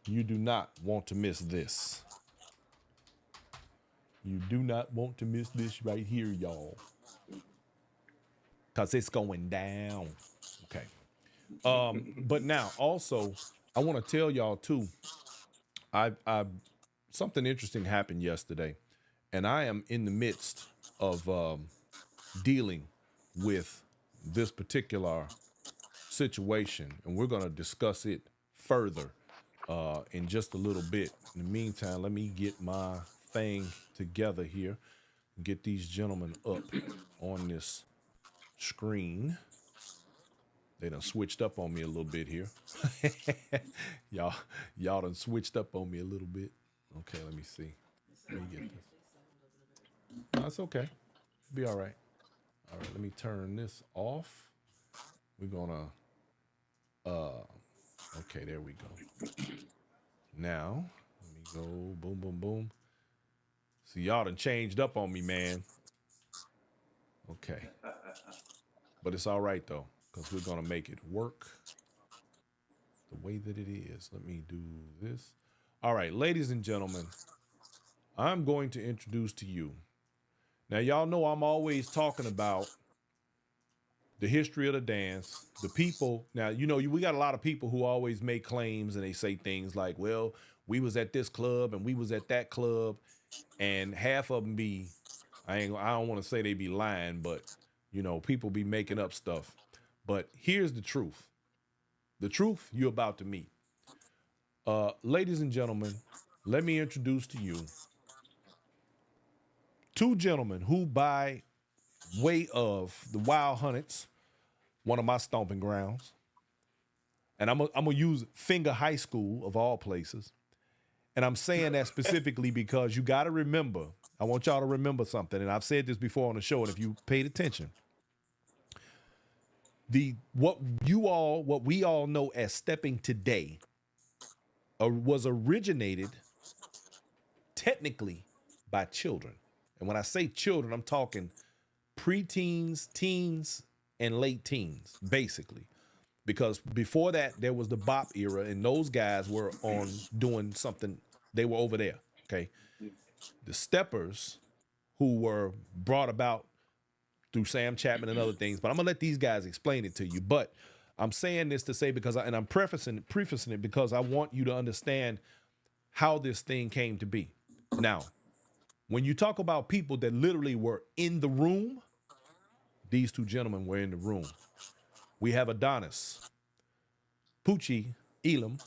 you do not want to miss this. You do not want to miss this right here, y'all. Because it's going down. Okay. But now, also, I want to tell y'all, too, something interesting happened yesterday. And I am in the midst of dealing with this particular situation, and we're going to discuss it further in just a little bit. In the meantime, let me get my thing together here and get these gentlemen up on this screen. They done switched up on me a little bit here. y'all done switched up on me a little bit. Okay, let me see. Let me get this. No, it's okay. Be all right. All right, let me turn this off. We're gonna, okay, there we go. Now, let me go, boom, boom, boom. See, y'all done changed up on me, man. Okay. But it's all right, though, because we're gonna make it work the way that it is. Let me do this. All right, ladies and gentlemen, I'm going to introduce to you. Now, y'all know I'm always talking about the history of the dance, the people. Now, you know, we got a lot of people who always make claims and they say things like, well, we was at this club and we was at that club. And half of them be, I don't want to say they be lying, but, you know, people be making up stuff. But here's the truth. The truth you're about to meet. Ladies and gentlemen, let me introduce to you 2 gentlemen who, by way of the Wild Hunnets, one of my stomping grounds. And I'm gonna use Finger High School of all places. And I'm saying that specifically because you got to remember, I want y'all to remember something. And I've said this before on the show, and if you paid attention, what we all know as stepping today was originated technically by children. And when I say children, I'm talking preteens, teens, and late teens, basically. Because before that, there was the bop era, and those guys were on doing something. They were over there, okay? The steppers, who were brought about through Sam Chapman and other things, but I'm gonna let these guys explain it to you. But I'm saying this to say and I'm prefacing it because I want you to understand how this thing came to be. Now, when you talk about people that literally were in the room, these two gentlemen were in the room. We have Adonis, Poochie, Elam,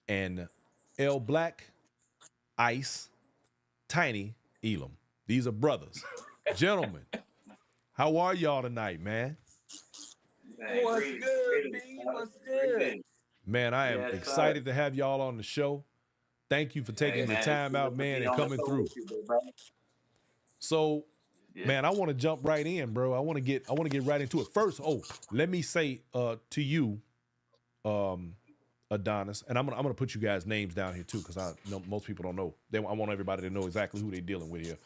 and L Black, Ice, Tiny, Elam. These are brothers. Gentlemen, how are y'all tonight, man? What's good, B? What's good? Man, I am excited to have y'all on the show. Thank you for taking the time out, man, and coming through. So, man, I want to jump right in, bro. I want to get right into it. First, let me say to you, Adonis, and I'm gonna put you guys' names down here too, because I know most people don't know. I want everybody to know exactly who they're dealing with here.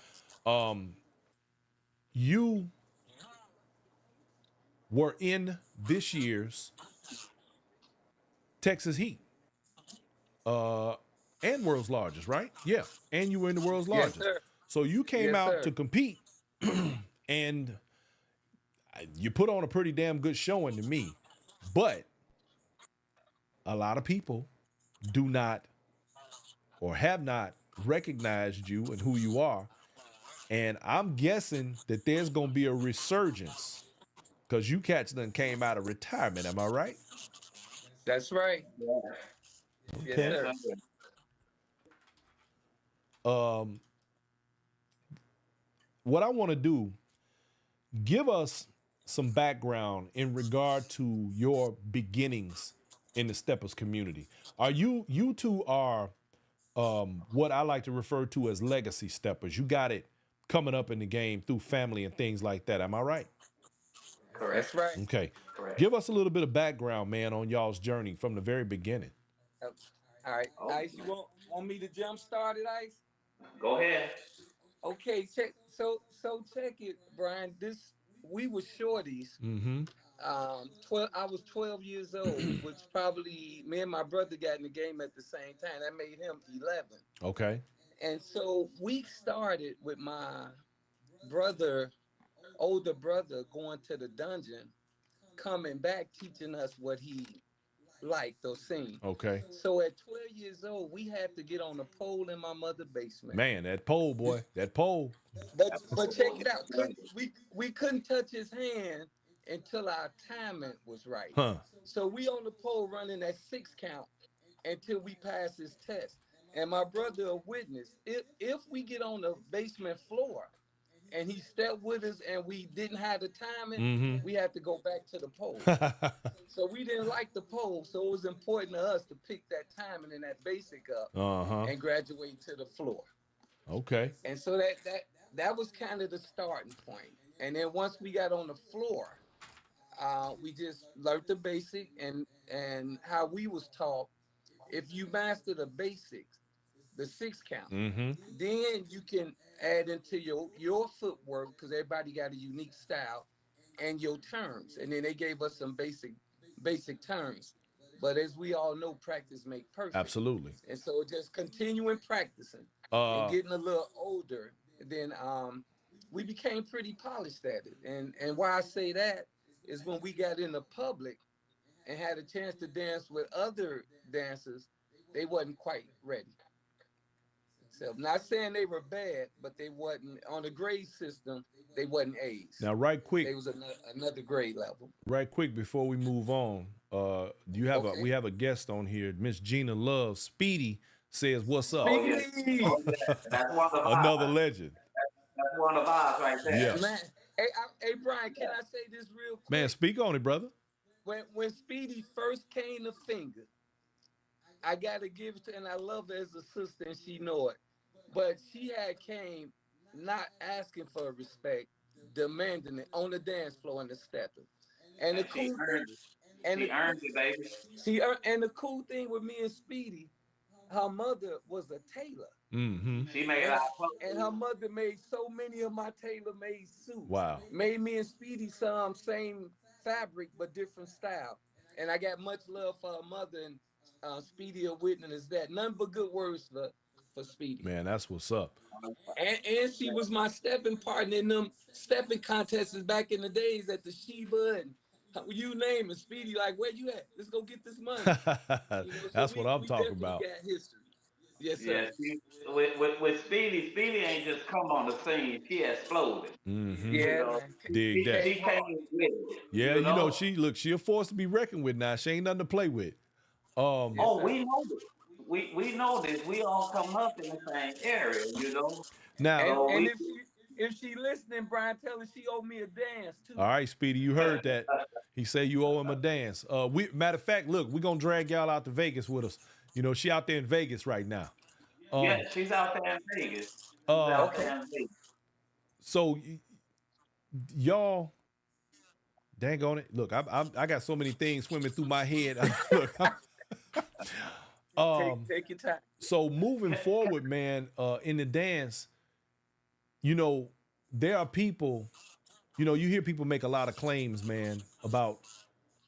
You were in this year's Texas Heat, and world's largest, right? Yeah, and you were in the world's largest. Yes, sir. So you came Yes, out sir. to compete, and you put on a pretty damn good showing to me. But a lot of people do not or have not recognized you and who you are. And I'm guessing that there's going to be a resurgence because you cats done came out of retirement. Am I right? That's right. Okay. Yes, sir. What I want to do, give us some background in regard to your beginnings in the steppers community. Are you two are what I like to refer to as legacy steppers. You got it coming up in the game through family and things like that. Am I right? Correct. That's right. Okay. Give us a little bit of background, man, on y'all's journey from the very beginning. All right, Ice, you want me to jump start it, Ice? Go ahead. Okay, check. So check it, Brian. We were shorties. Mm-hmm. 12. I was 12 years old, which probably me and my brother got in the game at the same time. That made him 11. Okay. And so we started with my brother, older brother, going to the dungeon, coming back teaching us what he liked or seen. Okay. So at 12 years old, we had to get on a pole in my mother's basement. Man, that pole, boy, that pole. But check it out. We couldn't touch his hand until our timing was right. Huh. So we on the pole running that 6 count until we pass his test. And my brother a witness. If we get on the basement floor and he stepped with us and we didn't have the timing, we had to go back to the pole. So we didn't like the pole. So it was important to us to pick that timing and that basic up and graduate to the floor. Okay. And so that was kind of the starting point. And then once we got on the floor, we just learned the basic and how we was taught. If you master the basics, the 6 count, then you can add into your footwork, because everybody got a unique style, and your terms. And then they gave us some basic terms. But as we all know, practice make perfect. Absolutely. And so just continuing practicing and getting a little older, then we became pretty polished at it. And why I say that is when we got in the public and had a chance to dance with other dancers, they wasn't quite ready. So I'm not saying they were bad, but they wasn't on the grade system. They wasn't A's. Now, right quick. They was another grade level. Right quick before we move on, we have a guest on here, Miss Gina Love. Speedy says, "What's up?" Oh, yeah. Oh, yeah. That's one of the vibes. Another legend. That's one of the vibes right there. Yeah. Hey, Brian, can I say this real Man, quick? speak on it, brother. When Speedy first came to Finger, I gotta give it to, and I love her as a sister, and she know it. But she had came not asking for respect, demanding it on the dance floor in the stepping. And the And she cool thing, earned it. and She the earned it, baby. and the cool thing with me and Speedy, her mother was a tailor, Mm-hmm. She made and our clothes. her mother made so many of my tailor-made suits. Wow. Made me and Speedy some same fabric but different style. And I got much love for her mother, and Speedy a witness that. None but good words for Speedy. Man, that's what's up. And she was my stepping partner in them stepping contests back in the days at the Sheba and you name it. Speedy, like, where you at? Let's go get this money. So That's what I'm we talking definitely about. got history. Yes, Yeah, sir. she with Speedy. Speedy ain't just come on the scene. She exploded. Mm-hmm. You Yeah, know, man. Dig that. she Came came hard. with it. Yeah, You you know, know. she a force to be reckoned with now. She ain't nothing to play with. Um, Yes, Oh, sir. we know this. We know this. We all come up in the same area. You know. now, So And we. if she listening, Brian, tell her she owe me a dance too. all right, Speedy, you heard that. He said you owe him a dance. We matter of fact, look, we're gonna drag y'all out to Vegas with us. You know, she out there in Vegas right now. Yeah, Um, she's out there in Vegas. She's uh, out Okay. there in Vegas. so y'all, dang on it. Look, I got so many things swimming through my head. Look, Take your time. so moving forward, man, in the dance, you know, there are people, you know, you hear people make a lot of claims, man, about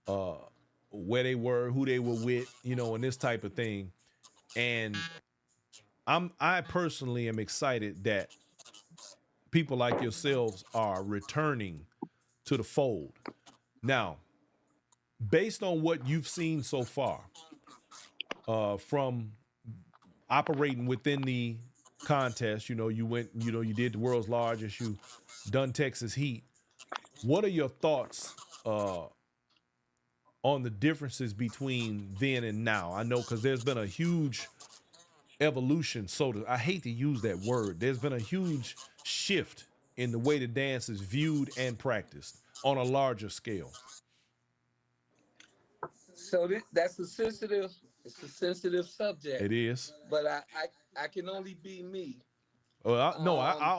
uh where they were, who they were with, you know, and this type of thing. And I personally am excited that people like yourselves are returning to the fold. Now, based on what you've seen so far, from operating within the contest, you know, you went, you know, you did the world's largest, you done Texas Heat. What are your thoughts on the differences between then and now? I know because there's been a huge evolution. I hate to use that word. There's been a huge shift in the way the dance is viewed and practiced on a larger scale. So that's a sensitive. It's a sensitive subject, It is. but I can only be me. Well, no, Um. I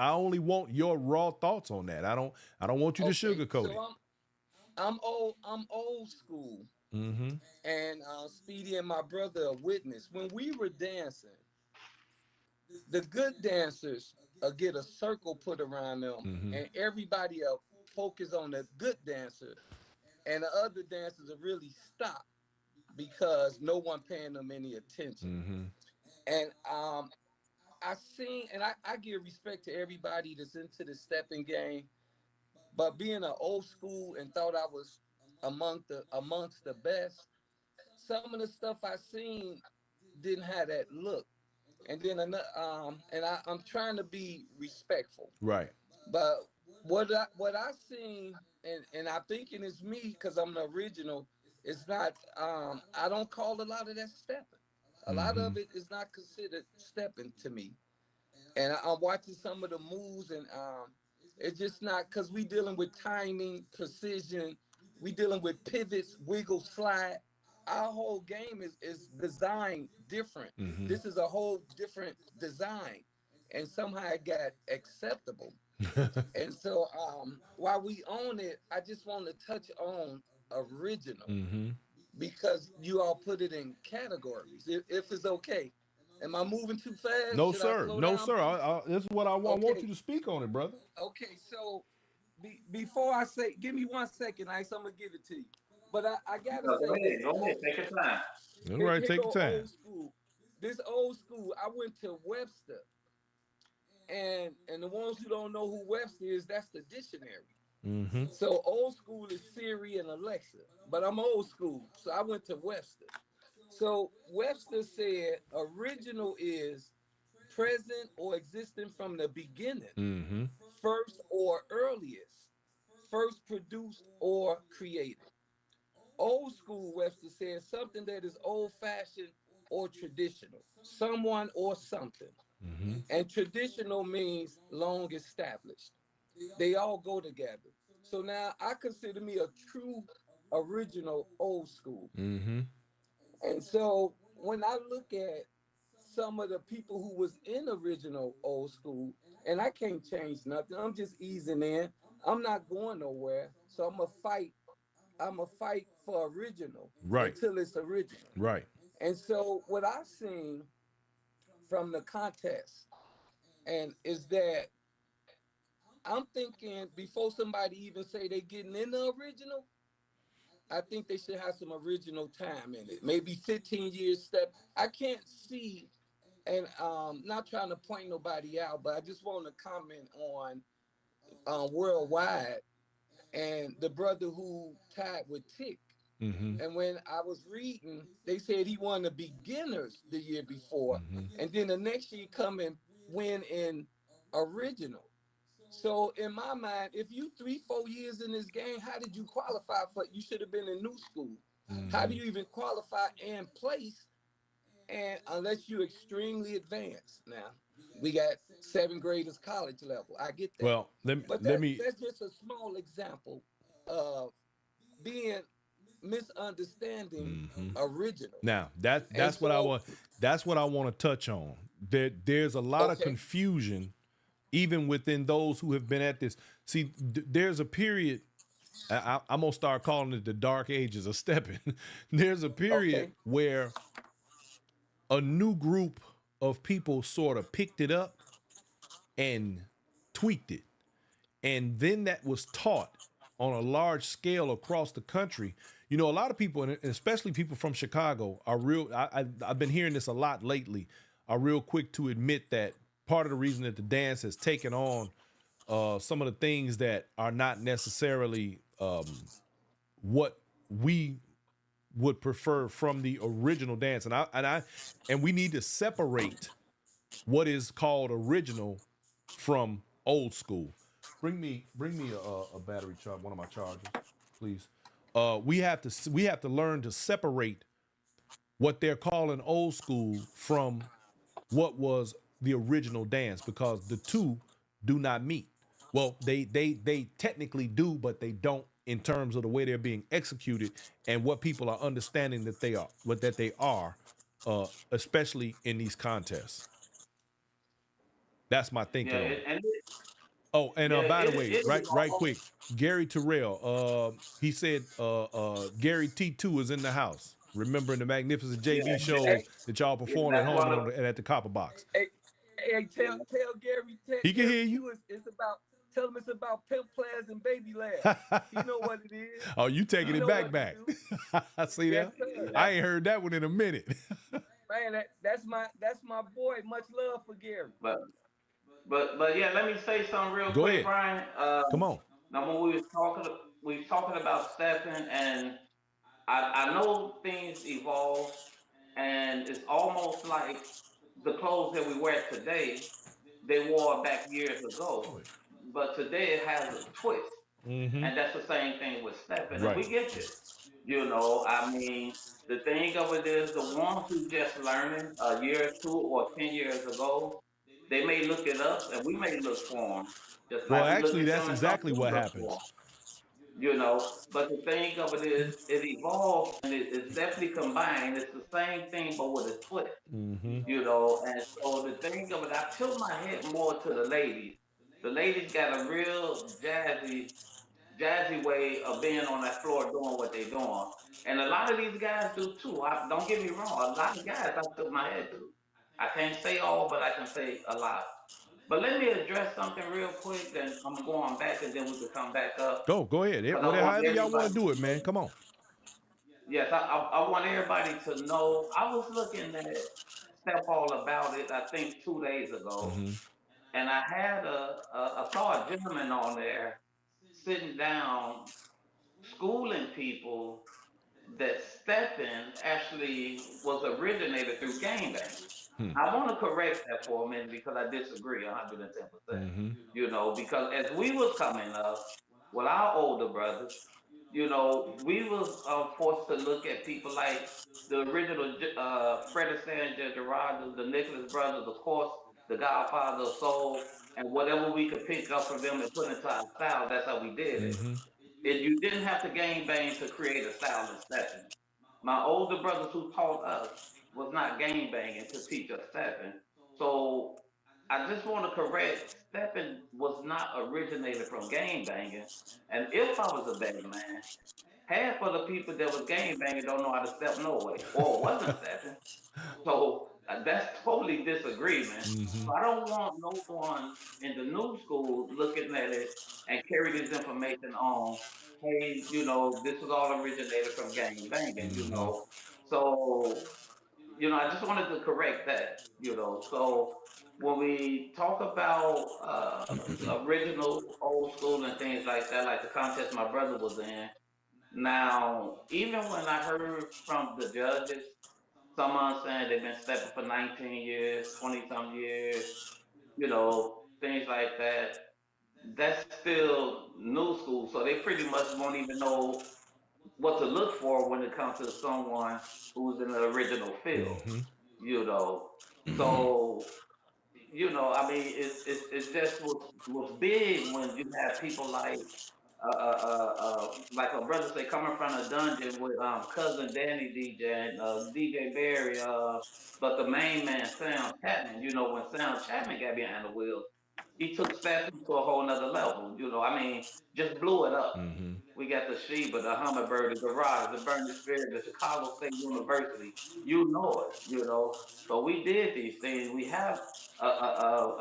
only want your raw thoughts on that. I don't want you to Okay. sugarcoat So it. I'm old school, Mm-hmm. and Speedy and my brother are witness. When we were dancing, the good dancers get a circle put around them, Mm-hmm. and everybody focus on the good dancer, and the other dancers will really stop because no one paying them any attention. Mm-hmm. And I seen, and I give respect to everybody that's into the stepping game, but being an old school and thought I was amongst the best, some of the stuff I seen didn't have that look. And then I'm trying to be respectful, Right. but what I seen, and I'm thinking it's me because I'm the original. It's not. I don't call a lot of that stepping. A lot Mm-hmm. of it is not considered stepping to me. And I'm watching some of the moves, and it's just not because we dealing with timing, precision. We dealing with pivots, wiggle, slide. Our whole game is designed different. Mm-hmm. This is a whole different design, and somehow it got acceptable. And so, while we own it, I just want to touch on original Mm-hmm. because you all put it in categories. If it's okay. Am I moving too fast? No, Should I sir. slow No, down, sir. please? This is what I want. I want Okay. you to speak on it, brother. Okay. So before I say, give me 1 second, Ice. I'm gonna give it to you. But I gotta No, go say ahead. this. Go ahead. Take your time. All Here, right, here take your go time. old school. This old school. I went to Webster, and the ones who don't know who Webster is, that's the dictionary. Mm-hmm. So old school is Siri and Alexa, but I'm old school, so I went to Webster. So Webster said original is present or existing from the beginning, Mm-hmm. first or earliest, first produced or created. Old school Webster says something that is old fashioned or traditional, someone or something. Mm-hmm. And traditional means long established. They all go together. So now I consider me a true original old school. Mm-hmm. And so when I look at some of the people who was in original old school, and I can't change nothing. I'm just easing in. I'm not going nowhere. So I'm gonna fight. I'm gonna fight for original Right. until it's original. Right. And so what I seen from the contest and is that I'm thinking before somebody even say they getting in the original, I think they should have some original time in it. Maybe 15 years step. I can't see, and not trying to point nobody out, but I just want to comment on worldwide and the brother who tied with Tick. Mm-hmm. And when I was reading, they said he won the beginners the year before, Mm-hmm. and then the next year come and win in original. So in my mind, if you 3, 4 years in this game, how did you qualify for? You should have been in new school. How Mm-hmm. do you even qualify and place? And unless you're extremely advanced, now we got 7th graders college level. I get that, Well, let me but let me. that's just a small example of being misunderstanding Mm-hmm. original. Now that And that's what I so, want. That's what I want to touch on. There's a lot of okay, confusion, even within those who have been at this. See, there's a period. I'm gonna start calling it the dark ages of stepping. There's a period okay, where a new group of people sort of picked it up and tweaked it. And then that was taught on a large scale across the country. You know, a lot of people, and especially people from Chicago, are real. I've been hearing this a lot lately. Are real quick to admit that part of the reason that the dance has taken on some of the things that are not necessarily what we would prefer from the original dance, and we need to separate what is called original from old school. Bring me a battery charge, one of my chargers, please. We have to learn to separate what they're calling old school from what was the original dance, because the two do not meet. Well, they technically do, but they don't in terms of the way they're being executed and what people are understanding that they are, what that they are, especially in these contests. That's my Yeah, thinking on it. and Oh, and yeah, by the it way, it right evolved. quick, Gary Terrell, he said Gary T2 is in the house. Remembering the magnificent Yeah, JV hey, shows that y'all yeah, performed at that's home one and, of and at the Copper Box. hey, hey, yeah. tell Gary, He can hear you. too. It's about tell him it's about pimp players and baby lads. He know what it is. Oh, you taking He it know back what to back. do. See Yes, that? sir. I Yeah, ain't heard that one in a minute. Man, that's my boy. Much love for Gary. but but yeah, let me say something real Go quick, ahead. Brian. Come on. Now when we was talking about stepping, and I know things evolve, and it's almost like the clothes that we wear today, they wore back years ago, but today it has a twist, Mm-hmm. and that's the same thing with stepping, and Right. we get this. I mean, the thing of it is, the ones who just learning a year or two or 10 years ago, they may look at us, and we may look for them, just Well, like we look actually, at that's them, and some exactly do what look for happens. them. But the thing of it is, it evolved, and it's definitely combined. It's the same thing, but with a twist. Mm-hmm. And so the thing of it, I tilt my head more to the ladies. The ladies got a real jazzy way of being on that floor doing what they're doing. And a lot of these guys do too. Don't get me wrong. A lot of guys I tilt my head to. I can't say all, but I can say a lot. But let me address something real quick, then I'm going back, and then we can come back up Go ahead. because I Whatever, want however y'all want everybody to do to it, man. know. Come on. Yes, I want everybody to know. I was looking at Step All About It, I think 2 days ago, Mm-hmm. and I saw a gentleman on there sitting down schooling people that stepping actually was originated through gangbanging. Hmm. I want to correct that for a minute because I disagree 110%. Mm-hmm. Because as we was coming up with our older brothers, we was forced to look at people like the original Fred Astaire and Judge Rogers, the Nicholas brothers, of course, the Godfather of Soul, and whatever we could pick up from them and put into our style, that's how we did it. Mm-hmm. You didn't have to gang bang to create a style in stepping. My older brothers who taught us was not gang banging to teach us stepping. So I just want to correct, stepping was not originated from gang banging. And if I was a better man, half of the people that was gang banging don't know how to step no way, or wasn't stepping. So that's totally disagreement. Mm-hmm. So I don't want no one in the new school looking at it and carry this information on. Hey, this was all originated from gang banging. Mm-hmm. So I just wanted to correct that. So when we talk about original, old school, and things like that, like the contest my brother was in. Now, even when I heard from the judges, someone saying they've been stepping for 19 years, 20 some years, things like that. That's still new school, so they pretty much won't even know what to look for when it comes to someone who's in the original field, Mm-hmm. you know. So, I mean, it's just what's big when you have people like a brother say, coming from a dungeon with cousin Danny DJ and DJ Barry, but the main man Sam Chapman. When Sam Chapman got behind the wheel, he took Stafford to a whole nother level. I mean, just blew it up. Mm-hmm. We got the Sheba, the Hummingbird, the Garage, the Burning Spirit, the Chicago State University. You know it. So we did these things. We have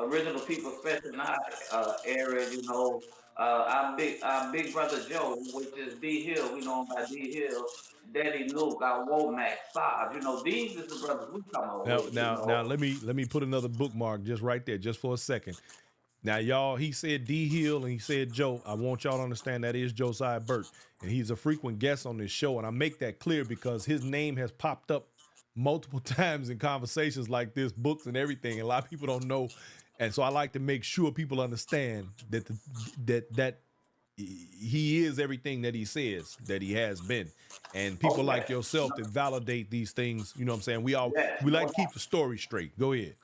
original people, especially in our area. Our big brother Joe, which is D Hill. We know him by D Hill. Daddy Nuke, our Womack, Saj. These is the brothers we come up Now, with. now, now, let me put another bookmark just right there, just for a second. Now, y'all, he said D Hill and he said Joe. I want y'all to understand that is Josiah Burt, and he's a frequent guest on this show. And I make that clear because his name has popped up multiple times in conversations like this, books and everything. And a lot of people don't know, and so I like to make sure people understand that that he is everything that he says that he has been. And people Oh like yeah, yourself that validate these things, you know what I'm saying? yes, We like no to keep the story straight. Go ahead.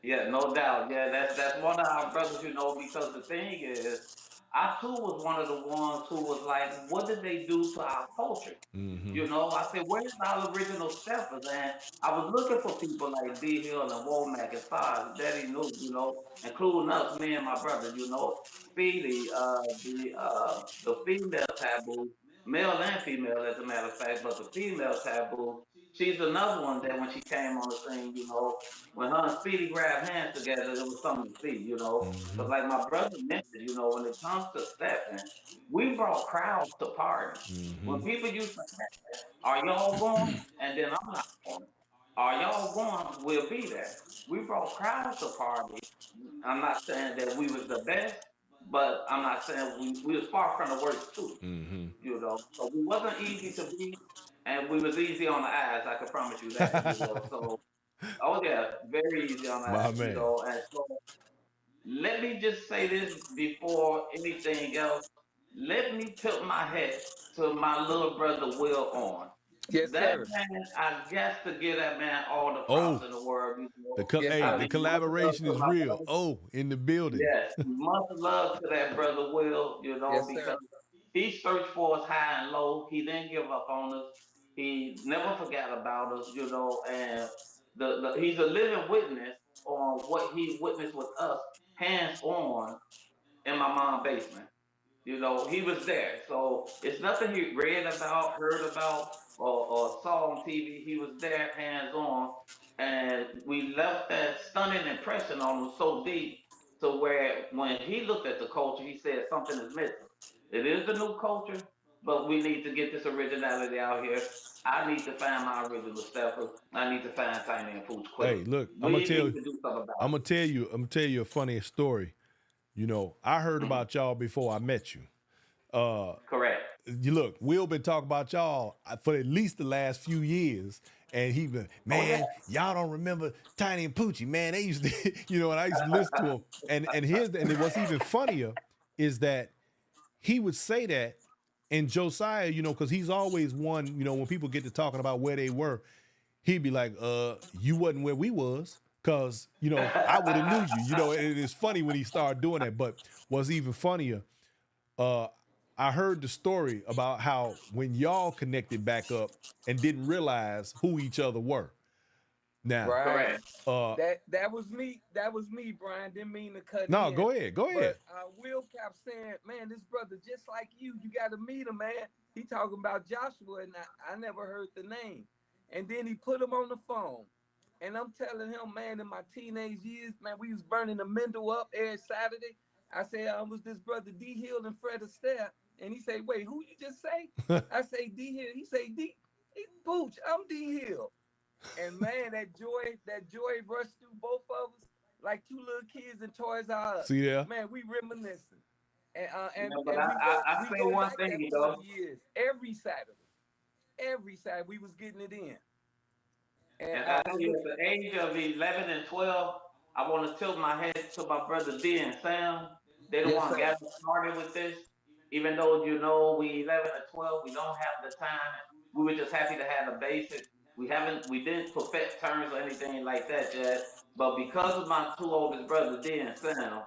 Yeah, no doubt. Yeah, that's one of our brothers, because the thing is, I too was one of the ones who was like, what did they do to our culture? Mm-hmm. I said, where's our original steppers? And I was looking for people like D Hill and Womack and Saj, Daddy Nuke, including us, me and my brother, Speedy, the female taboo, male and female as a matter of fact, but the female taboo, she's another one that when she came on the scene, when her and Speedy grabbed hands together, it was something to see. Mm-hmm. Because like my brother mentioned, when it comes to stepping, we brought crowds to parties. Mm-hmm. When people used to are y'all going? And then I'm not going. Are y'all going? We'll be there. We brought crowds to parties. I'm not saying that we was the best, but I'm not saying we was far from the worst too. Mm-hmm. So we wasn't easy to beat, and we was easy on the eyes. I can promise you that. So oh yeah, very easy on the My eyes. man. And so let me just say this before anything else. Let me tip my hat to my little brother Will on. Yes, That sir. man, I guess to give that man all the props Oh, in the world. Yes, hey, I the sir. mean, much love collaboration to is my real. brother. Oh, in the building. Yes, much love to that brother Will, Yes, because sir. he searched for us high and low. He didn't give up on us. He never forgot about us, and he's a living witness on what he witnessed with us, hands on, in my mom's basement. He was there. So it's nothing he read about, heard about, or saw on TV. He was there, hands on, and we left that stunning impression on him so deep to where when he looked at the culture, he said something is missing. It is the new culture, but we need to get this originality out here. I need to find my original steppers. I need to find Tiny and Pooch quick. Hey, look, We need to do something about I'm gonna tell you a funny story. I heard it. about y'all before I met you. Uh, Correct. you look, Will been talking about y'all for at least the last few years. And he been, Oh yeah. man, y'all don't remember Tiny and Poochie, man. They used to, and I used to listen to him. And what's even funnier is that he would say that, and Josiah, because he's always one, when people get to talking about where they were, he'd be like, you wasn't where we was. Cause I would have knew you. It is funny when he started doing that. But what's even funnier, uh, I heard the story about how when y'all connected back up and didn't realize who each other were. Now, Right. Correct. That was me. That was me, Brian. Didn't mean to cut no, in. go ahead, go ahead. But Will kept saying, man, this brother just like you got to meet him, man. He talking about Joshua, and I never heard the name. And then he put him on the phone. And I'm telling him, man, in my teenage years, man, we was burning the Mendel up every Saturday. I said, I was this brother D Hill and Fred Astaire. And he said, wait, who you just say? I say D Hill. He say, Pooch, I'm D Hill. And man, that joy rushed through both of us like two little kids in Toys R Us. See there? Man, we reminiscing, and Yeah, but and I we say go one back thing, that 40 years. Every Saturday we was getting it in. And and I tell you, at the age of 11 and 12, I want to tilt my head to my brother D and Sam. They the yes, one sir. got me started with this. Even though we 11 or 12, we don't have the time. We were just happy to have the basic. We didn't perfect terms or anything like that yet. But because of my two oldest brothers, D and Sam,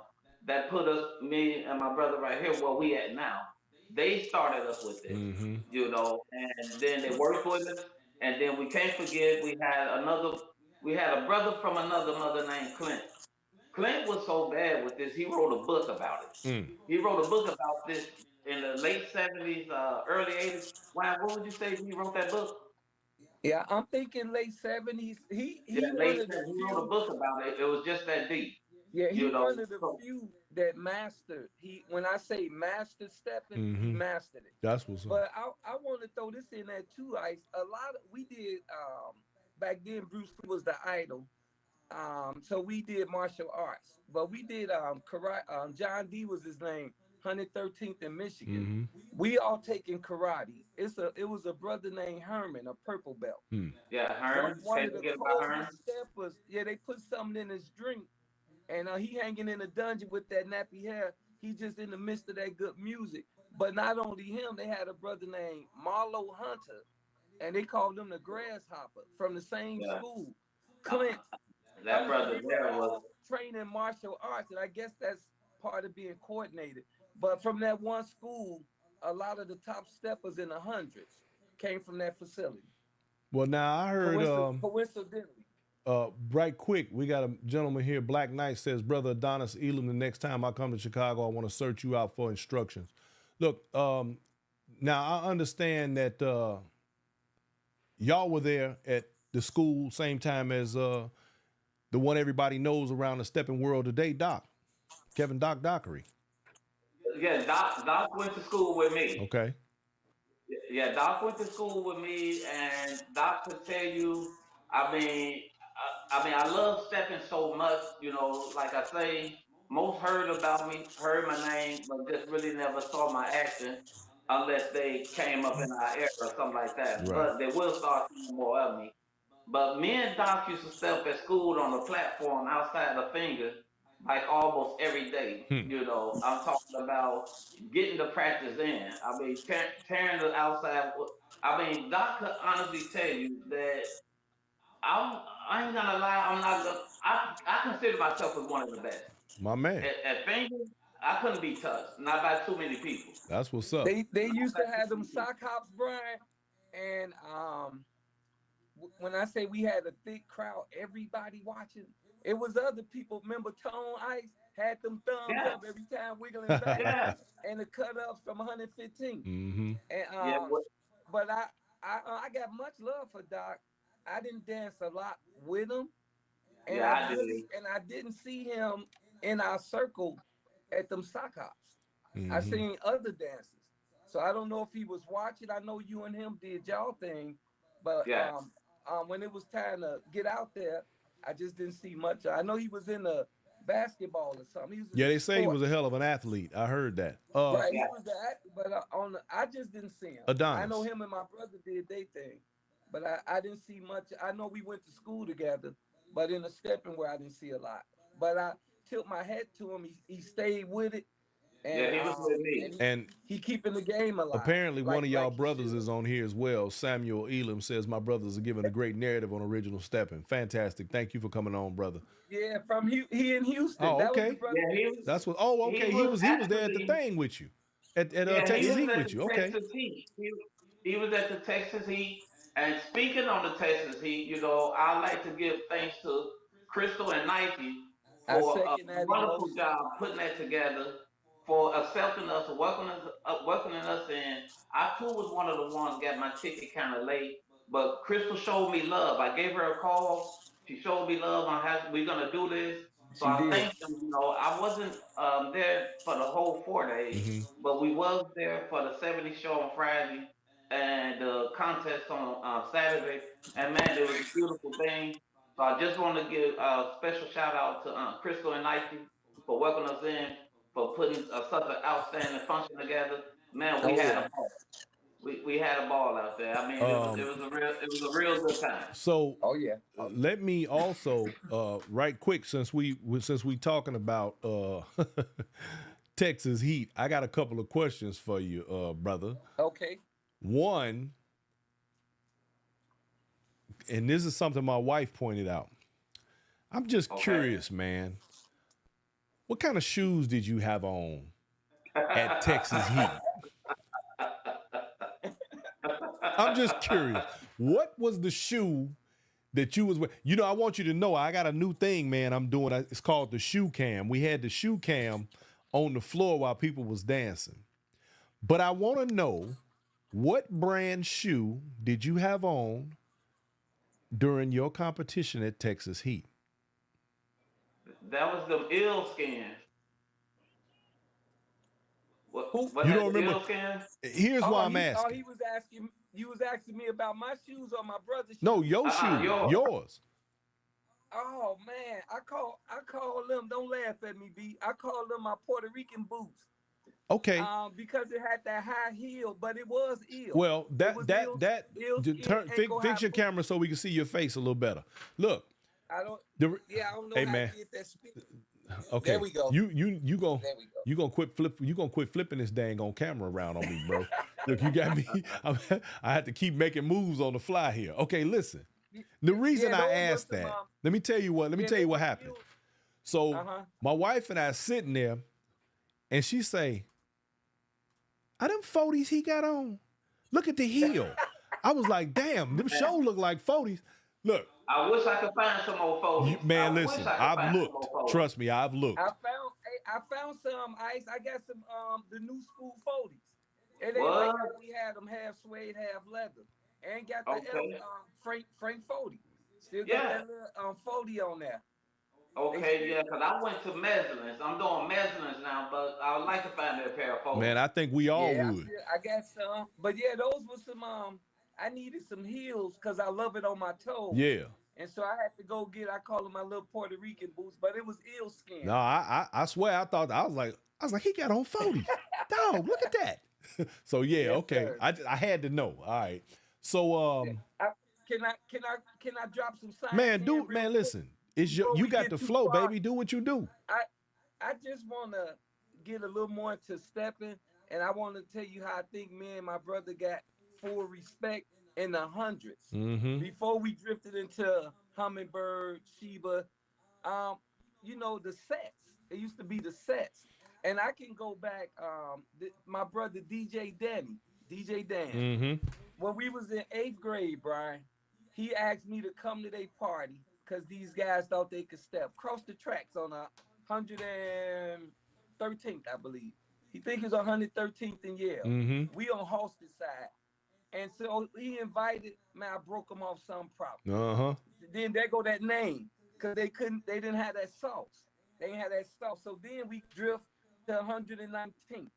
that put me and my brother right here where we at now. They started us with this, Mm-hmm. and then they worked with us, and then we can't forget we had a brother from another mother named Clint. Clint was so bad with this, he wrote a book about it. Mm. He wrote a book about this in the late 70s, early 80s. Why, what would you say he wrote that book? Yeah, I'm thinking late 70s. Yeah, He one late of the 70s. He wrote a few. book about it. It was just that deep, Yeah, he you one know. of the So, few that mastered. He when I say master stepping, he Mm-hmm. mastered it. That's what's up. But I want to throw this in there too, Ice. A lot of we did back then. Bruce Lee was the idol. So we did martial arts, but we did karate. John D was his name, 113th in Michigan. Mm-hmm. We all taking karate. It was a brother named Herman, a purple belt. Mm. yeah, One Herm. one Can't of the forget about Herm. coldest steppers. Yeah, they put something in his drink, and he hanging in a dungeon with that nappy hair. He just in the midst of that good music. But not only him, they had a brother named Marlo Hunter, and they called him the Grasshopper from the same Yeah. school. Uh, Clint. I that mean, brother we were there was, all trained in martial arts, and I guess that's part of being coordinated. But from that one school, a lot of the top steppers in the hundreds came from that facility. Well, now I heard Coincidentally. right quick, we got a gentleman here, Black Knight says, Brother Adonis Elam, the next time I come to Chicago, I want to search you out for instructions. Look, now I understand that y'all were there at the school same time as the one everybody knows around the stepping world today, Doc. Kevin Dockery. yeah, Doc went to school with me. Okay. Yeah, Doc went to school with me, and Doc could tell you. I mean, I love stepping so much. Like I say, most heard about me, heard my name, but just really never saw my action unless they came up in our era or something like that. Right. But they will start seeing more of me. But me and Doc used to step at school on the platform outside the finger, like almost every day. Hmm. I'm talking about getting the practice in. I mean, tearing the outside. I mean, Doc could honestly tell you that I ain't gonna lie. I'm not gonna. I consider myself as one of the best. My man. At fingers, I couldn't be touched. Not by too many people. That's what's up. They Not used by to too have them many people. sock hops, Brian, and when I say we had a thick crowd, everybody watching. It was other people. Remember, Tone Ice had them thumbs Yeah, up every time wiggling back, yeah, and the cut ups from 115. Mm-hmm. And yeah. but I got much love for Doc. I didn't dance a lot with him, and Yeah, I did. I didn't see him in our circle at them sock hops. I Mm-hmm. seen other dances. So I don't know if he was watching. I know you and him did y'all thing, but Yeah. when it was time to get out there, I just didn't see much. I know he was in the basketball or something. He was in Yeah, the they say he was a sports. hell of an athlete. I heard that. Right, he Yeah. was that, but I just didn't see him. I know Adonis. him and my brother did their thing, but I didn't see much. I know we went to school together, but in the stepping where I didn't see a lot. But I tilt my hat to him. He stayed with it, and Yeah, he was with me. And he keeping the game alive. apparently one of y'all he brothers should. is on here as well. Samuel Elam says, my brothers are giving a great narrative on original Steppin. Fantastic. Thank you for coming on, brother. Yeah, from he in Houston. Oh, That was the okay. brother. Yeah, he was. That's what. He Okay. was He was there at the actually. thing with you, at Yeah, he Texas was Heat at with the you. Okay. Texas Heat. He was at the Texas Heat. And speaking on the Texas Heat, I like to give thanks to Crystal and Nike I for a second that wonderful emotion. job putting that together, for accepting us, welcoming us in. I too was one of the ones got my ticket kind of late, but Crystal showed me love. I gave her a call. She showed me love on how we're gonna do this. So She I did. thank them. I wasn't there for the whole 4 days, Mm-hmm. but we was there for the 70 show on Friday and the contest on Saturday. And man, it was a beautiful thing. So I just want to give a special shout out to Crystal and Nike for welcoming us in, for putting such an outstanding function together. Man, we Oh had yeah. a ball. We had a ball out there. I mean, it was a real good time. So Oh yeah. let me also right quick, since we talking about Texas Heat, I got a couple of questions for you, brother. Okay. One, and this is something my wife pointed out. I'm just curious, man. What kind of shoes did you have on at Texas Heat? I'm just curious. What was the shoe that you was wearing? I want you to know I got a new thing, man. I'm doing. It's called the shoe cam. We had the shoe cam on the floor while people was dancing. But I want to know, what brand shoe did you have on during your competition at Texas Heat? That was the ill skins. Who? What You that don't remember? ill skins? Here's why I'm asking. He was asking. You was asking me about my shoes or my brother's shoes? No, your shoes, yours. Oh man, I call them. Don't laugh at me, B. I call them my Puerto Rican boots. Okay. Because it had that high heel, but it was ill. Well, fix your boots. camera so we can see your face a little better. Look. I don't know hey, how man. to get that spin. Okay. There we go. You gonna quit flipping this dang on camera around on me, bro. Look, you got me. I had to keep making moves on the fly here. Okay, listen. The reason I asked that, let me tell you what happened. So my wife and I sitting there, and she say, "I them 40s he got on. Look at the heel." I was like, "Damn, them show look like 40s." Look. I wish I could find some old photos. Man, listen, I've looked. Trust me, I've looked. I found some Ice. I got some the new school 40s. And what? Like we had them half suede, half leather. And got the Frank 40. Still got that little 40 on there. Okay, yeah, because I went to Mezzanines. I'm doing Mezzanines now, but I would like to find that pair of 40s. Man, I think we all would. I got some. But yeah, those were some I needed some heels because I love it on my toes. Yeah. And so I had to go I call them my little Puerto Rican boots, but it was ill skin. No, I swear I was like, he got on 40s. Dog, look at that. So yeah, yes, okay. Sir. I had to know. All right. So can I drop some signs? Man, listen. It's you got the flow, baby. Do what you do. I just wanna get a little more into Steppin, and I want to tell you how I think me and my brother got full respect in the hundreds. Mm-hmm. Before we drifted into Hummingbird, Sheba, the sets. It used to be the sets. And I can go back, my brother DJ Dan. Mm-hmm. When we was in 8th grade, Brian, he asked me to come to their party because these guys thought they could step. Cross the tracks on 113th, I believe. He think it was 113th and Yale. Mm-hmm. We on Halsted side. And so he invited, man, I broke him off some problem. Uh-huh. Then there go that name, because they didn't have that sauce. They didn't have that sauce. So then we drift to 119th.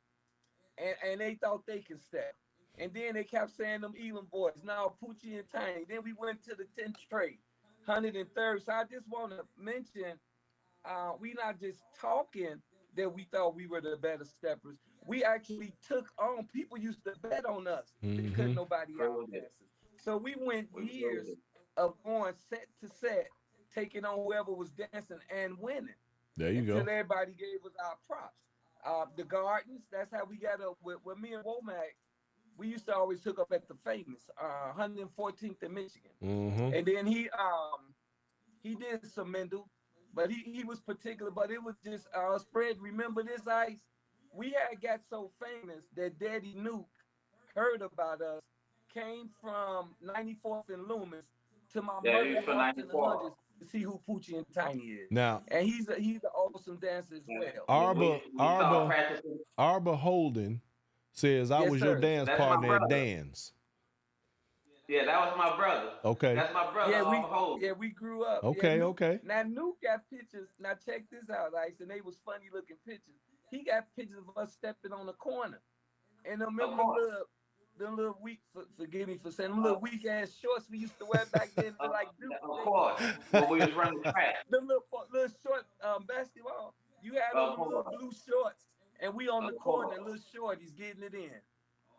And they thought they could step. And then they kept saying them Elam boys, now Poochie and Tiny. Then we went to the 10th trade, 103rd. So I just want to mention, we not just talking that we thought we were the better steppers. We actually took on, people used to bet on us. Mm-hmm. Because nobody outpass us. So we went years of going set to set, taking on whoever was dancing and winning. There you go. Until everybody gave us our props. The gardens. That's how we got up with me and Womack. We used to always hook up at the famous 114th in Michigan, Mm-hmm. and then he did some Mendel, but he was particular. But it was just spread. Remember this, Ice? We had got so famous that Daddy Nuke heard about us, came from 94th and Loomis to my Yeah, he was mother for house in the 94. hundreds to see who Poochie and Tiny is. Now, And he's an awesome dancer as Yeah, well. yeah, Arba we started Arba practicing. Arba Holden says I Yes, was your sir. dance That's my partner at brother. Dan's. Yeah, that was my brother. Okay. That's my brother Yeah, off we of Hodes. yeah we grew up. Yeah, Okay. Nuke. Okay. Now Nuke got pictures. Now check this out, Ice, and they was funny looking pictures. He got pictures of us stepping on the corner, and I Of remember course. them little weak. Forgive me for saying them little weak ass shorts we used to wear back then to like Yeah, Duke. of They course. When we was running track. them little short basketball. You had on Of them little course. blue shorts, and we on Of the corner, course. little shorties getting it in.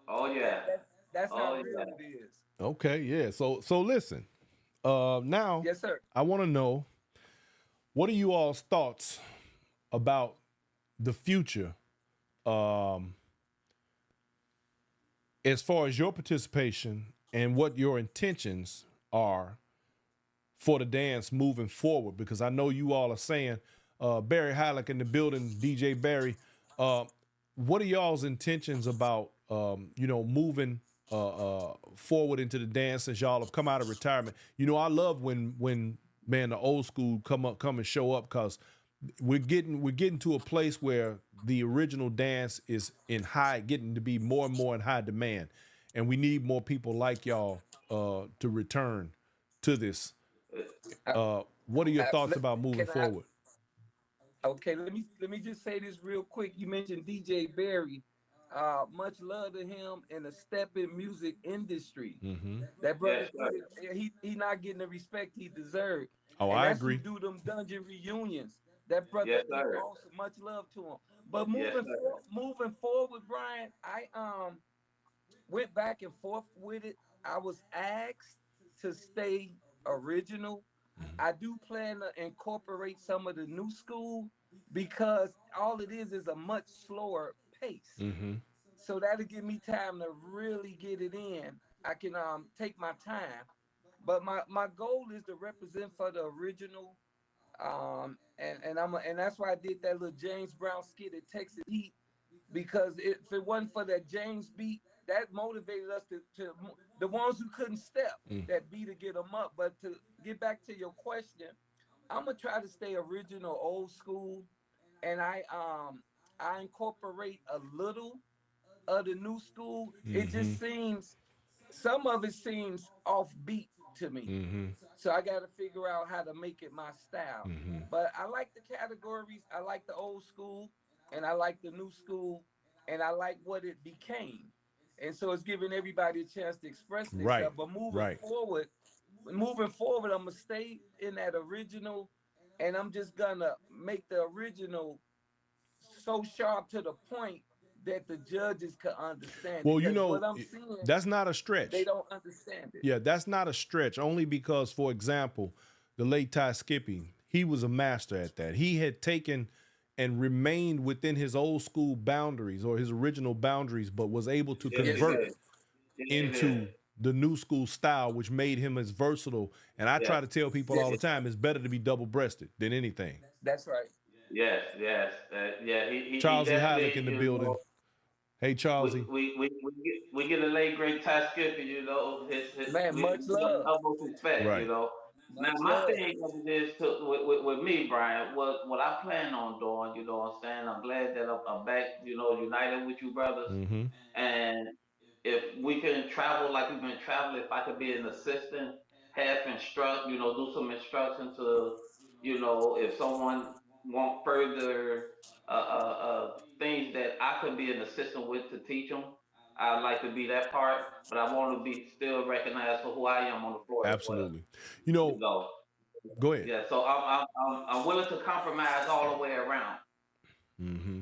Oh That yeah. that's how Oh real yeah. it is. Okay. Yeah. So listen. Now Yes, sir. I want to know what are you all's thoughts about the future, um, as far as your participation and what your intentions are for the dance moving forward, because I know you all are saying, Barry Halleck in the building, DJ Barry, what are y'all's intentions about, moving forward into the dance since y'all have come out of retirement? You know, I love when man, the old school come and show up, because we're getting to a place where the original dance is getting to be more and more in high demand, and we need more people like y'all to return to this. Uh, What are your thoughts about moving can I? forward? Okay, let me just say this real quick. You mentioned DJ Barry. Much love to him in the stepping music industry. Mm-hmm. That brother Yes, did sir. it. He not getting the respect he deserved, Oh, and I that's who agree. do them dungeon reunions. That brother, Yes, he sir. awesome. Much love to him. But Yes, sir. moving forward, Brian, I went back and forth with it. I was asked to stay original. I do plan to incorporate some of the new school because all it is a much slower pace. Mm-hmm. So that'll give me time to really get it in. I can take my time. But my goal is to represent for the original. And that's why I did that little James Brown skit at Texas Heat, because if it wasn't for that James beat, that motivated us to the ones who couldn't step, Mm. that beat to get them up. But to get back to your question, I'm gonna try to stay original, old school, and I incorporate a little of the new school. It Mm-hmm. just seems some of it seems offbeat to me. Mm-hmm. So I got to figure out how to make it my style. Mm-hmm. But I like the categories. I like the old school and I like the new school and I like what it became. And so it's giving everybody a chance to express Right. themselves. But Right. moving forward, I'm gonna stay in that original, and I'm just gonna make the original so sharp to the point that the judges could understand it. Well, Because what I'm seeing, that's not a they stretch. don't understand it. Yeah, that's not a stretch. Only because, for example, the late Ty Skippy, he was a master at that. He had taken and remained within his old school boundaries or his original boundaries, but was able to Yes, he Yes, convert sir. did. Yes, he into did. the new school style, which made him as versatile. And I Yes. try to tell people all Yes, the time, it's better to be double breasted than anything. that's right. Yes. Yes. Yeah. He Charles E. Hylick definitely. in the building. Hey, Charlesy. We get a late great Ty Skipper. You know, Man, we much give him love. utmost respect. You Right. know. Now Much my love. thing of it is with me, Brian. What I plan on doing. You know what I'm saying. I'm glad that I'm back. You know, united with you brothers. Mm-hmm. And if we can travel like we've been traveling, if I could be an assistant, half instruct, do some instruction to, if someone want further things that I could be an assistant with to teach them, I'd like to be that part, but I want to be still recognized for who I am on the floor as well. Absolutely. You You know, know, go ahead. yeah. So I'm willing to compromise all the way around. Mm-hmm.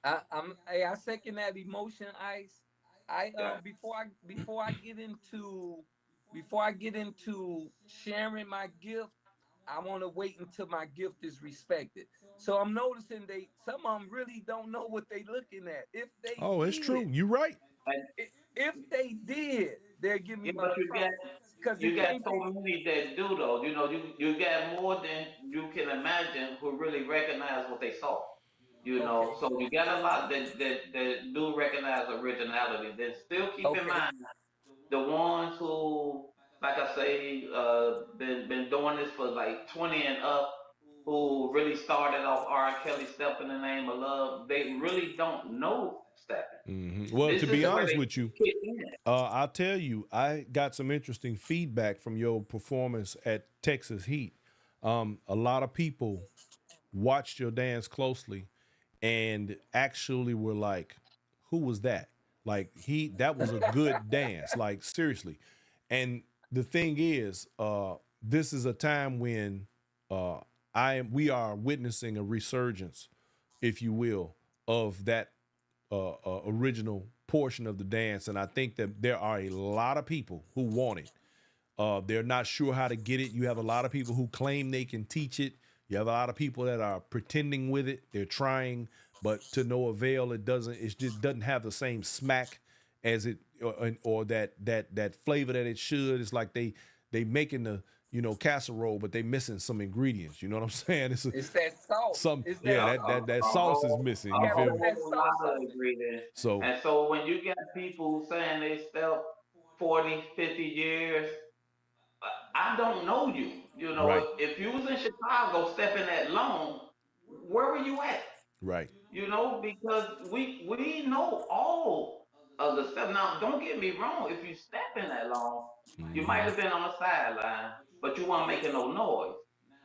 I second that emotion, Ice. I Yeah. before I get into sharing my gift, I want to wait until my gift is respected. So I'm noticing some of them really don't know what they looking at. If they Oh, it's true. did, You're right. And if they did, they'll give me yeah, my but props because it you got can't so be. many that do though. You know, you got more than you can imagine who really recognize what they saw. You know, Okay, so you got a lot that do recognize originality. Then still keep in okay, mind the ones who, like I say, been doing this for like 20 and up, who really started off R. Kelly Step in the Name of Love. They really don't know stepping. Well, to This be is where honest they with you, kick in. I'll tell you, I got some interesting feedback from your performance at Texas Heat. A lot of people watched your dance closely and actually were like, who was that? Like that was a good dance. Like seriously. And the thing is, this is a time when uh we are witnessing a resurgence, if you will, of that original portion of the dance. And I think that there are a lot of people who want it. They're not sure how to get it. You have a lot of people who claim they can teach it. You have a lot of people that are pretending with it. They're trying, but to no avail. It doesn't. It just doesn't have the same smack as it or that flavor that it should. It's like they making the casserole, but they missing some ingredients. You know what I'm saying? it's that salt. Some It's yeah that A, that salt. that that You sauce is missing. You gotta feel put me? that whole sauce lot of on it. ingredients. So And so when you got people saying they step 40, 50 years, I don't know you. You know, right, if you was in Chicago stepping that long, where were you at? right. You know, because we know all of the stuff. Now, don't get me wrong. If you stepping that long, you might have been on the sideline, but you weren't making no noise.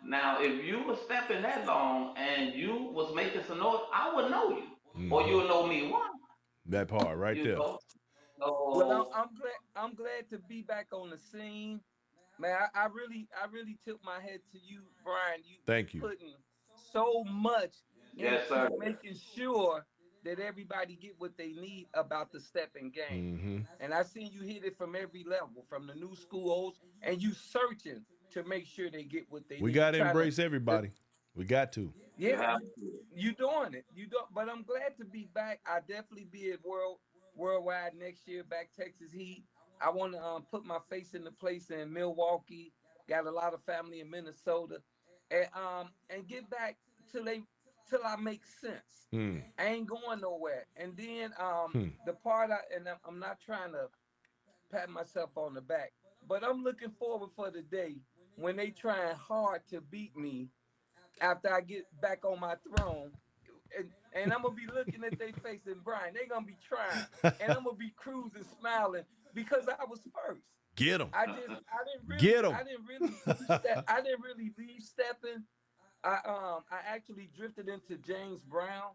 Now, if you was stepping that long and you was making some noise, I would know you, or you would know me one. That part right You there. know, Well, so I'm glad to be back on the scene. Man, I really tip my head to you, Brian. You Thank you. putting so much yes, sir. into making sure that everybody get what they need about the stepping game. And I seen you hit it from every level, from the new schools, and you searching to make sure they get what they We need. You got to trying embrace to, everybody. We got to. You yeah, have to. you doing it. You don't, but I'm glad to be back. I definitely be at worldwide next year. Back Texas Heat. I want to put my face in the place in Milwaukee. Got a lot of family in Minnesota, and get back till they till I make sense. I ain't going nowhere. And then the part I'm not trying to pat myself on the back, but I'm looking forward for the day when they trying hard to beat me after I get back on my throne. And I'm gonna be looking at their face and Brian, they gonna be trying, and I'm gonna be cruising, smiling because I was first. Get them. Get them. I didn't really leave step, I didn't really leave stepping. I actually drifted into James Brown,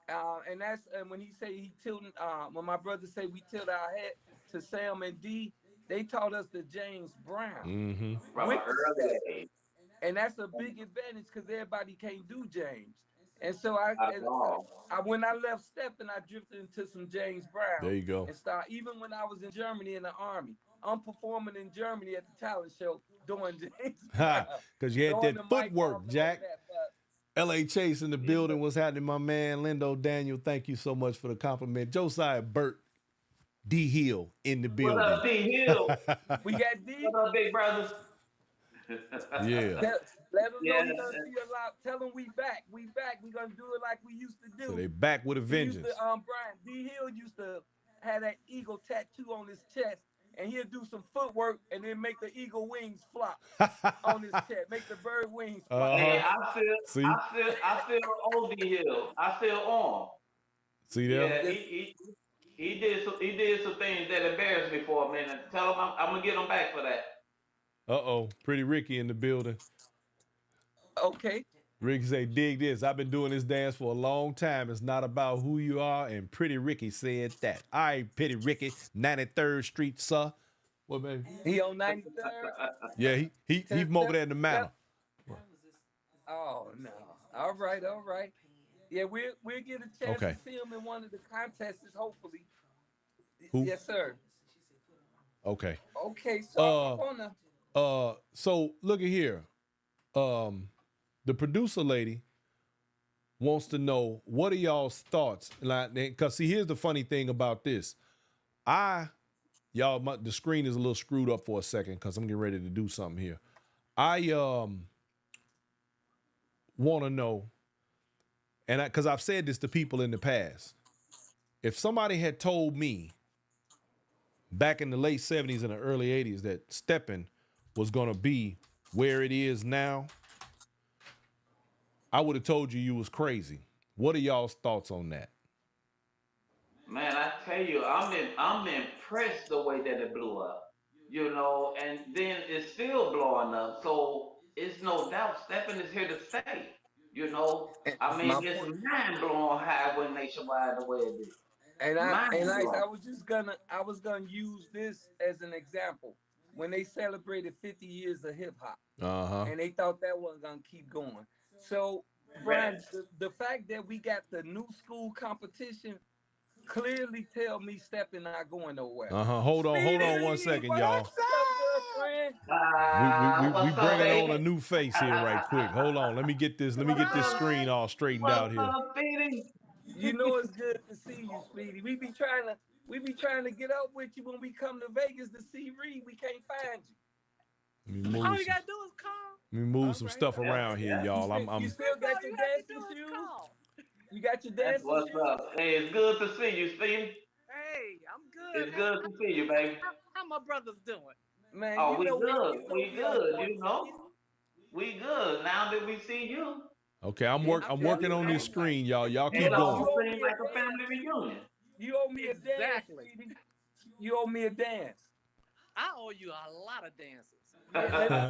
and that's when he say he tilted. When my brother say we tilt our head to Sam and D, they taught us the James Brown From an with the early step. age. And that's a big advantage because everybody can't do James. And so I, Not at and all. when I left stepping, I drifted into some James Brown There you go. and start. Even when I was in Germany in the army, I'm performing in Germany at the talent show doing James Ha! Brown, Because you had throwing that the mic off footwork, and all Jack. that. But L.A. Chase in the you know, building. What's happening, my man? Lindo Daniel, thank you so much for the compliment. Josiah Burt D. Hill in the What building. up, D Hill? we got D. What up, big brother? Yeah. Let them know Yeah, he gonna see a lot. Tell them we back. We back. We gonna do it like we used to So do. they back with a He used to vengeance. Brian D. Hill used to have that eagle tattoo on his chest, and he'll do some footwork and then make the eagle wings flop on his chest, make the bird wings flop. hey, Uh-huh. See? I still owe D Hill. I still owe him. See there? Yeah, Just he did some things that embarrassed me for a minute. Tell him I'm gonna get him back for that. Uh-oh. Pretty Ricky in the building. okay. Ricky say, dig this. I've been doing this dance for a long time. It's not about who you are. And Pretty Ricky said that. All right, Pretty Ricky, 93rd Street, sir. What, baby? He on 93rd. Yeah, he Tell, from over tell, there in the manor. tell, oh no. All right, all right. Yeah, we'll get a chance Okay. to see him in one of the contests, hopefully. Who? Yes, sir. Okay. Okay, so I Uh wanna so look at here. The producer lady wants to know what are y'all's thoughts, like, because see, here's the funny thing about this. The screen is a little screwed up for a second because I'm getting ready to do something here. I want to know, and because I've said this to people in the past, if somebody had told me back in the late 70s and the early 80s that Steppin was going to be where it is now, I would have told you was crazy. What are y'all's thoughts on that? Man, I tell you, I'm impressed the way that it blew up. And then it's still blowing up. So it's no doubt Steppin is here to stay. I mean, My it's point. mind blowing how it went nationwide the way it did. Mind And blowing. I was gonna use this as an example. When they celebrated 50 years of hip hop, Uh-huh. and they thought that wasn't gonna keep going. So, Right. Brian, the fact that we got the new school competition clearly tell me Steppin not going nowhere. Uh-huh. Hold on one Speedy, second, y'all. what's up, good friend? We What's up, bringing on a baby? new face here right quick. Hold on. Let me What's get this up? screen all straightened What's out here. up, Speedy? You know it's good to see you, Speedy. We be trying to get up with you when we come to Vegas to see Reed. We can't find you. All you gotta do is call. Let me move All some right. stuff around here, Yeah. y'all. You I'm still That's got all your you have to dancing do is shoes? call. You got your That's dancing what's shoes? up. Hey, it's good to see you, Speedy. Hey, I'm good. It's good to see you, baby. How my brothers doing? Man, Oh, we you good. know We we on good. point. We good. Now that we see you, okay. Yeah, I'm Okay, working you on this know, that's right. screen, y'all. Y'all it keep going. you almost owe seems me a like a dance. family reunion. You owe me a dance, Exactly. Speedy. You owe me a dance. I owe you a lot of dances. Yeah,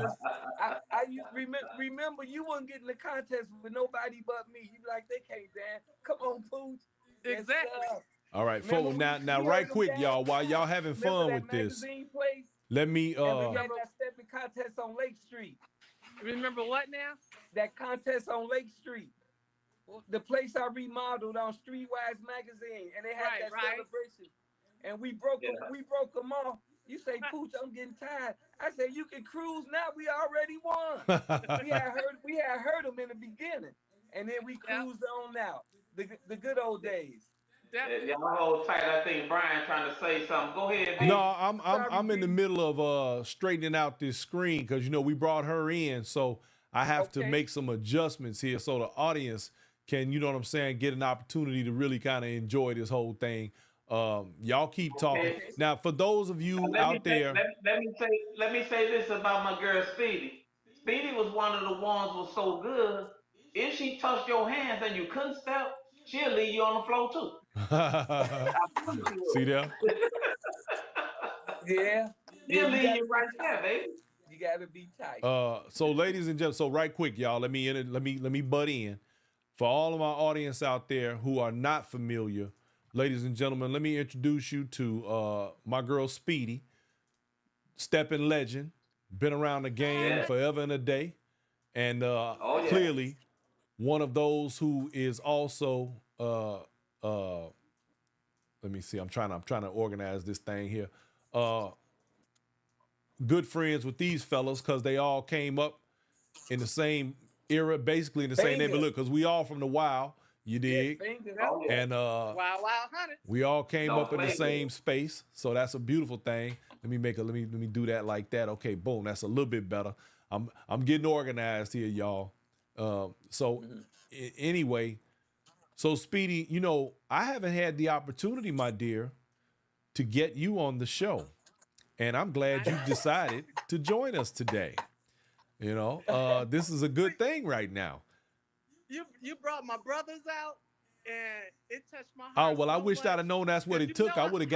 remember you weren't getting the contest with nobody but me. You be like they can't dance. Come on, Pooch. Yes, Exactly. sir. All right, Remember folks. Now, we had right them quick, dance. y'all. While y'all having Remember fun that with this, magazine place, let me and we had Remember, that stepping contest on Lake Street. remember what now? That contest on Lake Street. The place I remodeled on Streetwise magazine, and they had Right, that right. celebration, and we broke Yeah. them. We broke them off. You say, Pooch, I'm getting tired. I said, you can cruise now. We already won. We had heard them in the beginning, and then we Yep, cruised on out. The good old days. definitely. Y'all hold tight. I think Brian trying to say something. Go ahead, No, B. Hey, sorry, I'm in the B. middle of straightening out this screen because we brought her in, so I have to Okay. make some adjustments here so the audience can, you know what I'm saying, get an opportunity to really kind of enjoy this whole thing. Y'all keep talking. Okay. Okay. Now, for those of Now, you let me out say, there, let me say this about my girl Speedy. Speedy was one of the ones who was so good. If she touched your hands and you couldn't step, she'll leave you on the floor too. I promise she see will. there. Yeah. Yeah. She'll You leave gotta you be right tight. there, baby. You gotta be tight. So ladies and gentlemen, so right quick, y'all, let me butt in. For all of my audience out there who are not familiar, ladies and gentlemen, let me introduce you to my girl Speedy, Steppin legend, been around the game Yeah. forever and a day, and Oh yeah. clearly one of those who is also let me see, I'm trying to organize this thing here. Uh, good friends with these fellas because they all came up in the same era, basically in the same Bingo. neighborhood, because we all from the wild, you Yes, dig? bingo. Yep. Oh yeah. And Wild, wild honey. we all came Don't up in the play with same it. space, so that's a beautiful thing. Let me do that like that. Okay, boom, that's a little bit better. I'm getting organized here, y'all. So anyway, so Speedy, I haven't had the opportunity, my dear, to get you on the show, and I'm I glad you've know. decided to join us today. This is a good thing right now. You brought my brothers out, and it touched my Oh heart well, I so wished I'd much have known that's what because it took. I would have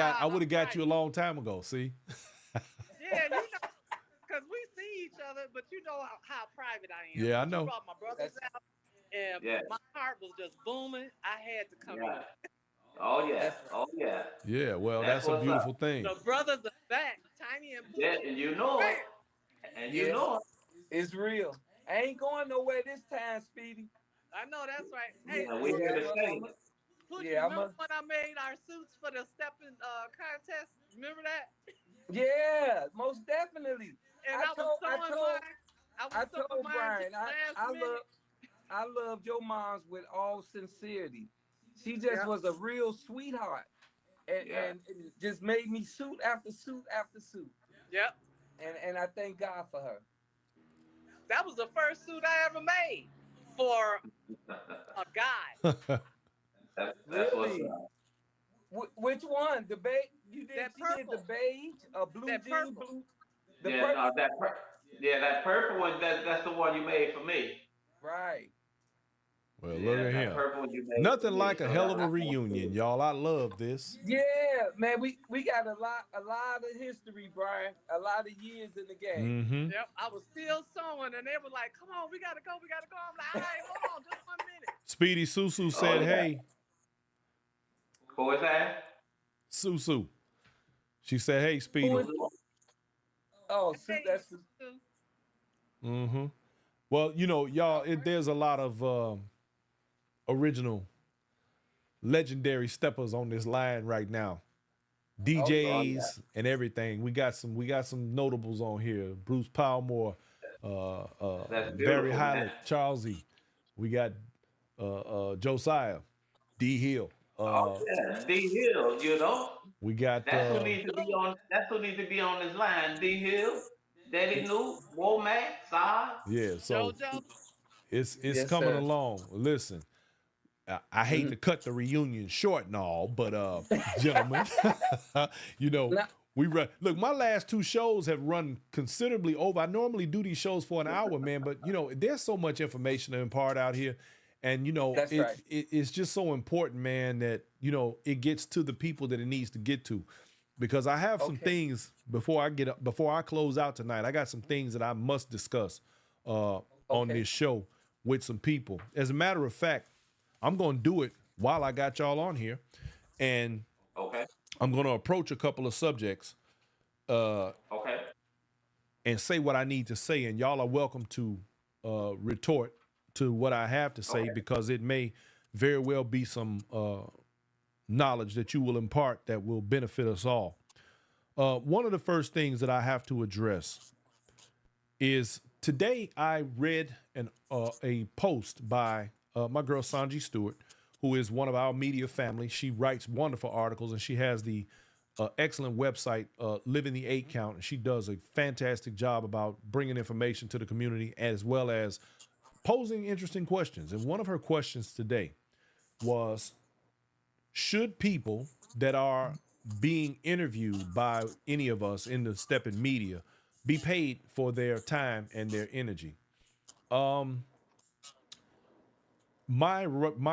got you a right. long time ago. See? Yeah, because we see each other, but you know how private I am. Yeah, I But you know. brought my brothers That's out, and Yeah. my heart was just booming. I had to come Yeah. in. Oh yeah. that's Oh yeah. Yeah, well, That's that's a what's up. beautiful thing. The brothers are back, Tiny and Yeah, Poochie. and you know it. Bam! And you yeah. know it. It's real. I ain't going nowhere this time, Speedy. I know that's right. Hey, Yeah, And we yeah. here to stay. Poochie, Yeah. remember when I made our suits for the stepping contest? Remember that? Yeah, most definitely. And I I was told, so I told, admired. I was I throwing told mine to Brian, the last minute. I loved your moms with all sincerity. She just Yep. was a real sweetheart, Yeah. and it just made me suit after suit after suit. Yep. And I thank God for her. That was the first suit I ever made for a guy. That's what's Really? up. Which one? The beige? You did? That She did the purple. beige, a blue That jean, purple. blue, the Yeah, no, purple. yeah, that purple one. That's the one you made for me. Right. Well, look Yeah, at that him. purple one you made for Nothing me. like a So hell of a that's what's reunion, y'all. I love this. Yeah, man. We got a lot of history, Brian. A lot of years in the game. Mm-hmm. Yep. I was still sewing, and they were like, "Come on, we gotta go. We gotta go." I'm like, "All right, hold on, just 1 minute." Speedy Susu Oh said, yeah. hey, Who is that? Susu. She said, hey, Who Speedy. is? Oh, Hey, that's Sue. Mm-hmm. Well, you know, y'all, all right. there's a lot of original, legendary steppers on this line right now. Oh yeah. Oh yeah. DJs and everything. We got some notables on here. Bruce Palmore, That's Barry beautiful, man. Hylett, Charles E. We got Josiah, D Hill. Oh yeah, D Hill. You know, We got that's who needs to be on. That's who needs to be on this line. D Hill, Daddy New, Womack, Sai. yeah, so JoJo. it's Yes, coming sir. along. Listen, I hate Mhm. to cut the reunion short and all, but gentlemen, you know, Now, look, my last two shows have run considerably over. I normally do these shows for an hour, man, but you know, there's so much information to impart out here. And you know, that's right. it's just so important, man, that you know it gets to the people that it needs to get to. Because I have some Okay. things before I close out tonight. I got some things that I must discuss on Okay. this show with some people. As a matter of fact, I'm going to do it while I got y'all on here, and Okay. I'm going to approach a couple of subjects Okay. and say what I need to say, and y'all are welcome to retort to what I have to say Okay. because it may very well be some knowledge that you will impart that will benefit us all. One of the first things that I have to address is today I read a post by my girl Sanji Stewart, who is one of our media family. She writes wonderful articles and she has the excellent website, Living the Eight Count, and she does a fantastic job about bringing information to the community as well as posing interesting questions. And one of her questions today was, should people that are being interviewed by any of us in the Steppin media be paid for their time and their energy? My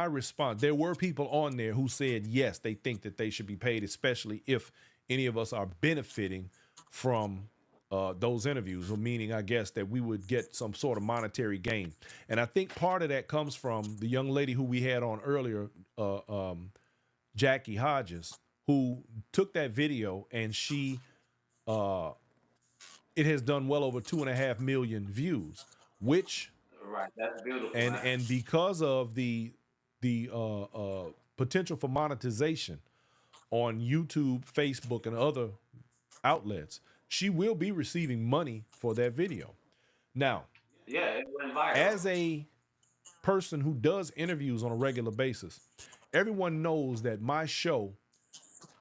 response, there were people on there who said yes, they think that they should be paid, especially if any of us are benefiting from those interviews, or meaning, I guess, that we would get some sort of monetary gain. And I think part of that comes from the young lady who we had on earlier, Jackie Hodges, who took that video and it has done well over 2.5 million views, which Right. That's beautiful, and man. and because of the potential for monetization on YouTube, Facebook, and other outlets, she will be receiving money for that video. Now, Yeah, it went viral. as a person who does interviews on a regular basis, everyone knows that my show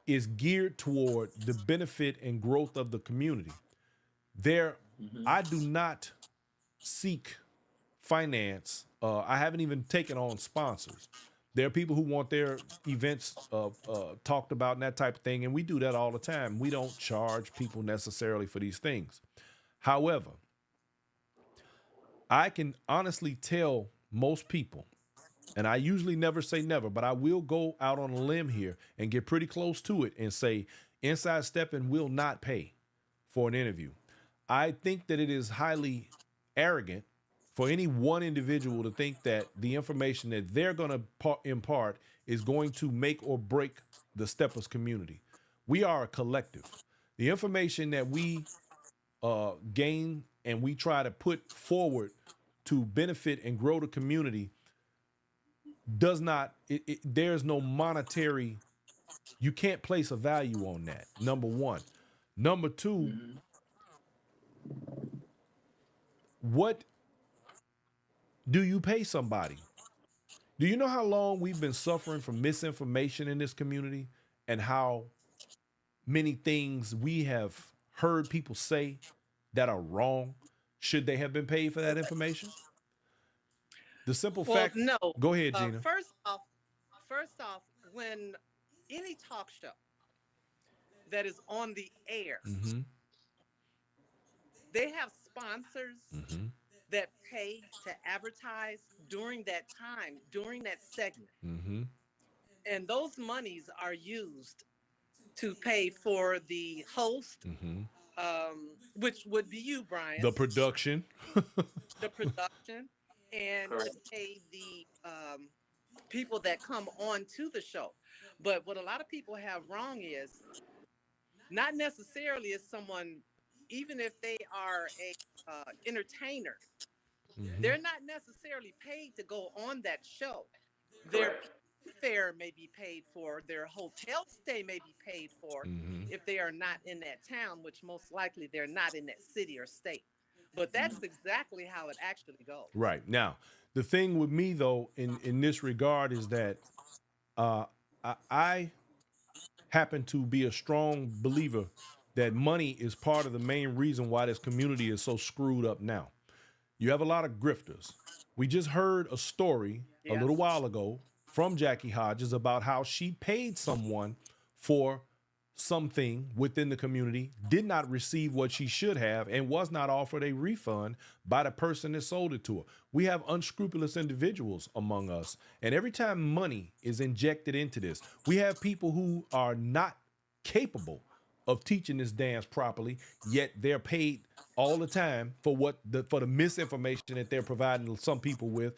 is geared toward the benefit and growth of the community. I do not seek finance. I haven't even taken on sponsors. There are people who want their events talked about and that type of thing, and we do that all the time. We don't charge people necessarily for these things. However, I can honestly tell most people, and I usually never say never, but I will go out on a limb here and get pretty close to it and say Inside Steppin will not pay for an interview. I think that it is highly arrogant for any one individual to think that the information that they're going to impart is going to make or break the Steppers community. We are a collective. The information that we gain and we try to put forward to benefit and grow the community does not, there's no monetary, you can't place a value on that, number one. Number two, what do you pay somebody? Do you know how long we've been suffering from misinformation in this community and how many things we have heard people say that are wrong? Should they have been paid for that information? The simple Well, fact, no. go ahead, Gina. First off, when any talk show that is on the air, Mm-hmm. they have sponsors Mm-hmm. that pay to advertise during that time, during that segment. Mm-hmm. And those monies are used to pay for the host, Mm-hmm. which would be you, Brian, The production. the production, and to Correct. pay the people that come on to the show. But what a lot of people have wrong is not necessarily is someone, even if they are a entertainer, Mm-hmm. they're not necessarily paid to go on that show. Their Correct. fare may be paid for, their hotel stay may be paid for Mm-hmm. if they are not in that town, which most likely they're not in that city or state. But that's exactly how it actually goes. Right. Now, the thing with me though, in this regard, is that I happen to be a strong believer that money is part of the main reason why this community is so screwed up now. You have a lot of grifters. We just heard a story a Yes. little while ago from Jackie Hodges about how she paid someone for something within the community, did not receive what she should have, and was not offered a refund by the person that sold it to her. We have unscrupulous individuals among us. And every time money is injected into this, we have people who are not capable of teaching this dance properly, yet they're paid all the time for the misinformation that they're providing some people with.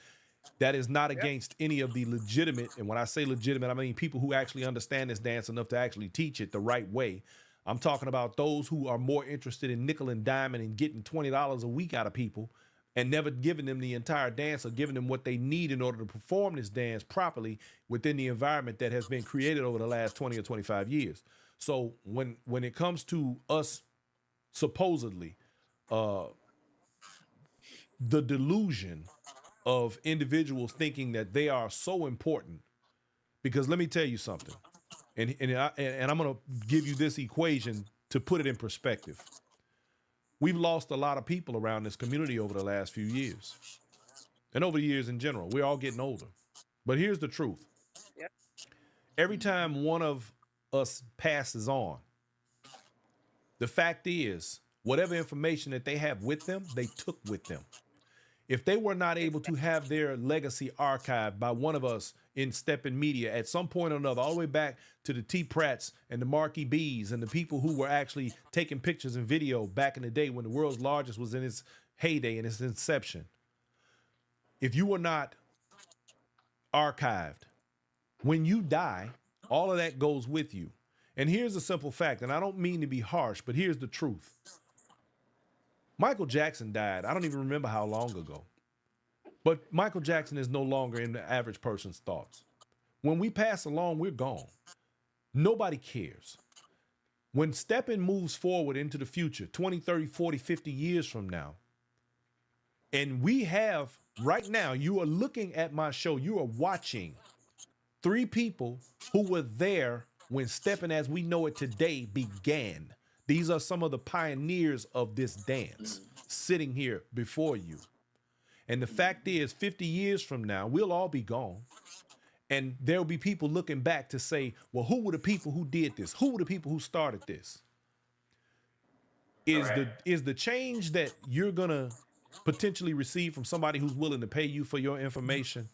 That is not Yep. against any of the legitimate, and when I say legitimate, I mean people who actually understand this dance enough to actually teach it the right way. I'm talking about those who are more interested in nickel and diamond and getting $20 a week out of people and never giving them the entire dance or giving them what they need in order to perform this dance properly within the environment that has been created over the last 20 or 25 years. So when it comes to us supposedly the delusion of individuals thinking that they are so important, because let me tell you something, and I'm going to give you this equation to put it in perspective. We've lost a lot of people around this community over the last few years, and over the years in general. We're all getting older. But here's the truth. Yep. Every time one of us passes on, the fact is, whatever information that they have with them, they took with them. If they were not able to have their legacy archived by one of us in Steppin Media at some point or another, all the way back to the T. Pratts and the Marky B's and the people who were actually taking pictures and video back in the day when the world's largest was in its heyday and its inception. If you were not archived, when you die, all of that goes with you. And here's a simple fact, and I don't mean to be harsh, but here's the truth. Michael Jackson died. I don't even remember how long ago. But Michael Jackson is no longer in the average person's thoughts. When we pass along, we're gone. Nobody cares. When Steppin moves forward into the future, 20, 30, 40, 50 years from now, and we have, right now, you are looking at my show, you are watching 3 people who were there when Steppin as we know it today began. These are some of the pioneers of this dance sitting here before you. And the fact is, 50 years from now, we'll all be gone. And there'll be people looking back to say, well, who were the people who did this? Who were the people who started this? Is the change that you're going to potentially receive from somebody who's willing to pay you for your information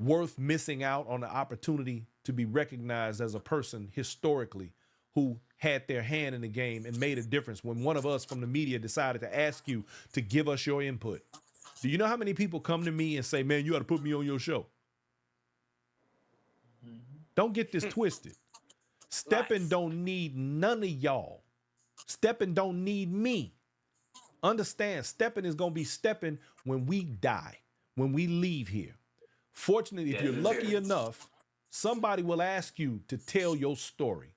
worth missing out on the opportunity to be recognized as a person historically who had their hand in the game and made a difference when one of us from the media decided to ask you to give us your input? Do you know how many people come to me and say, man, you ought to put me on your show? Don't get this twisted. Steppin don't need none of y'all. Steppin don't need me. Understand, Steppin is going to be Steppin when we die, when we leave here. Fortunately, if you're lucky enough, somebody will ask you to tell your story,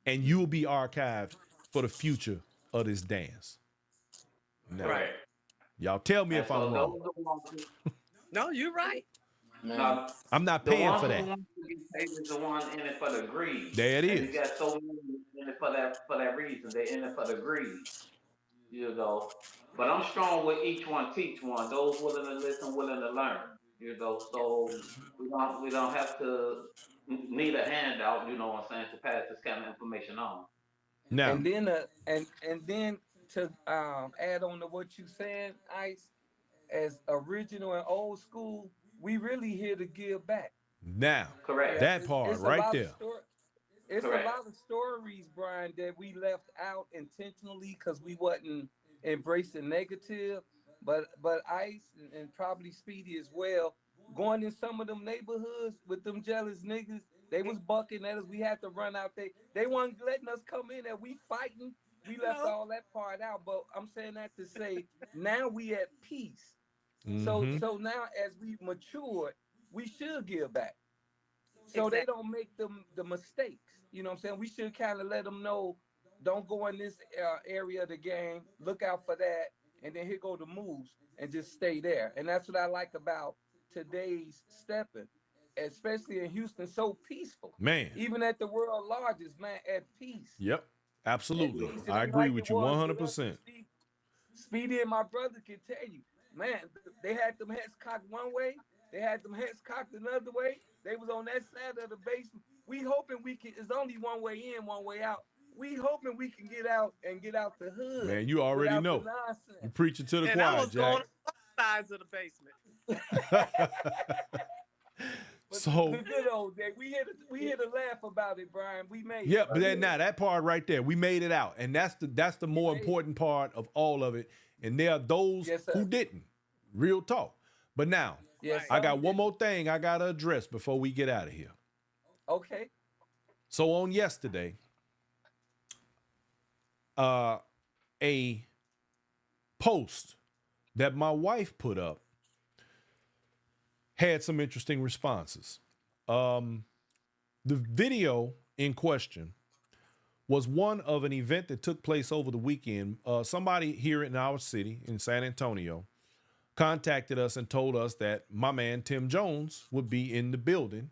and you'll be archived for the future of this dance. Now, Correct. y'all tell me And if so I'm wrong. those are the ones who, No, you're right. Man. now, I'm not the paying ones for who that. want to get paid is the one in it for the greed. There it And you is. got so many in it for that reason. They're in it for the greed. You know. But I'm strong with each one, teach one. Those willing to listen, willing to learn. You know, so we don't have to need a handout. You know what I'm saying, to pass this kind of information on. Now, And then to add on to what you saying, Ice, as original and old school, we really here to give back. now, Correct. Yeah, that part it's a right lot of there. story. It's a Correct. lot of stories, Brian, that we left out intentionally because we wasn't embracing negative. But Ice and probably Speedy as well, going in some of them neighborhoods with them jealous niggas, they was bucking at us. We had to run out there. They weren't letting us come in and we fighting. We left No. all that part out. But I'm saying that to say now we at peace. So Mm-hmm. so now as we matured, we should give back so they Exactly. don't make the mistakes. You know what I'm saying? We should kind of let them know, don't go in this area of the game. Look out for that, and then here go the moves, and just stay there. And that's what I like about today's stepping, especially in Houston, so peaceful. Man. Even at the world largest, man, at peace. Yep. At Absolutely. peace. It I ain't agree like it with you was with us. 100%. Speedy and my brother can tell you, man, they had them heads cocked one way, they had them heads cocked another way. They was on that side of the basement. We hoping we can. It's only one way in, one way out. We hoping we can get out and get out the hood Man, you already without the know. You nonsense. preaching to the And I choir, was going Jack. on both sides of the basement. But So, the good old day, we here to laugh about it, Brian. We made yeah, it. but then now that part right there, we made it out. And that's the more made it. important part of all of it. And there are those Yes, who sir. didn't. Real talk. But now, Yes, I Right. got some one did. more thing I gotta address before we get out of here. Okay. So on yesterday, a post that my wife put up had some interesting responses. The video in question was one of an event that took place over the weekend. Somebody here in our city, in San Antonio, contacted us and told us that my man Tim Jones would be in the building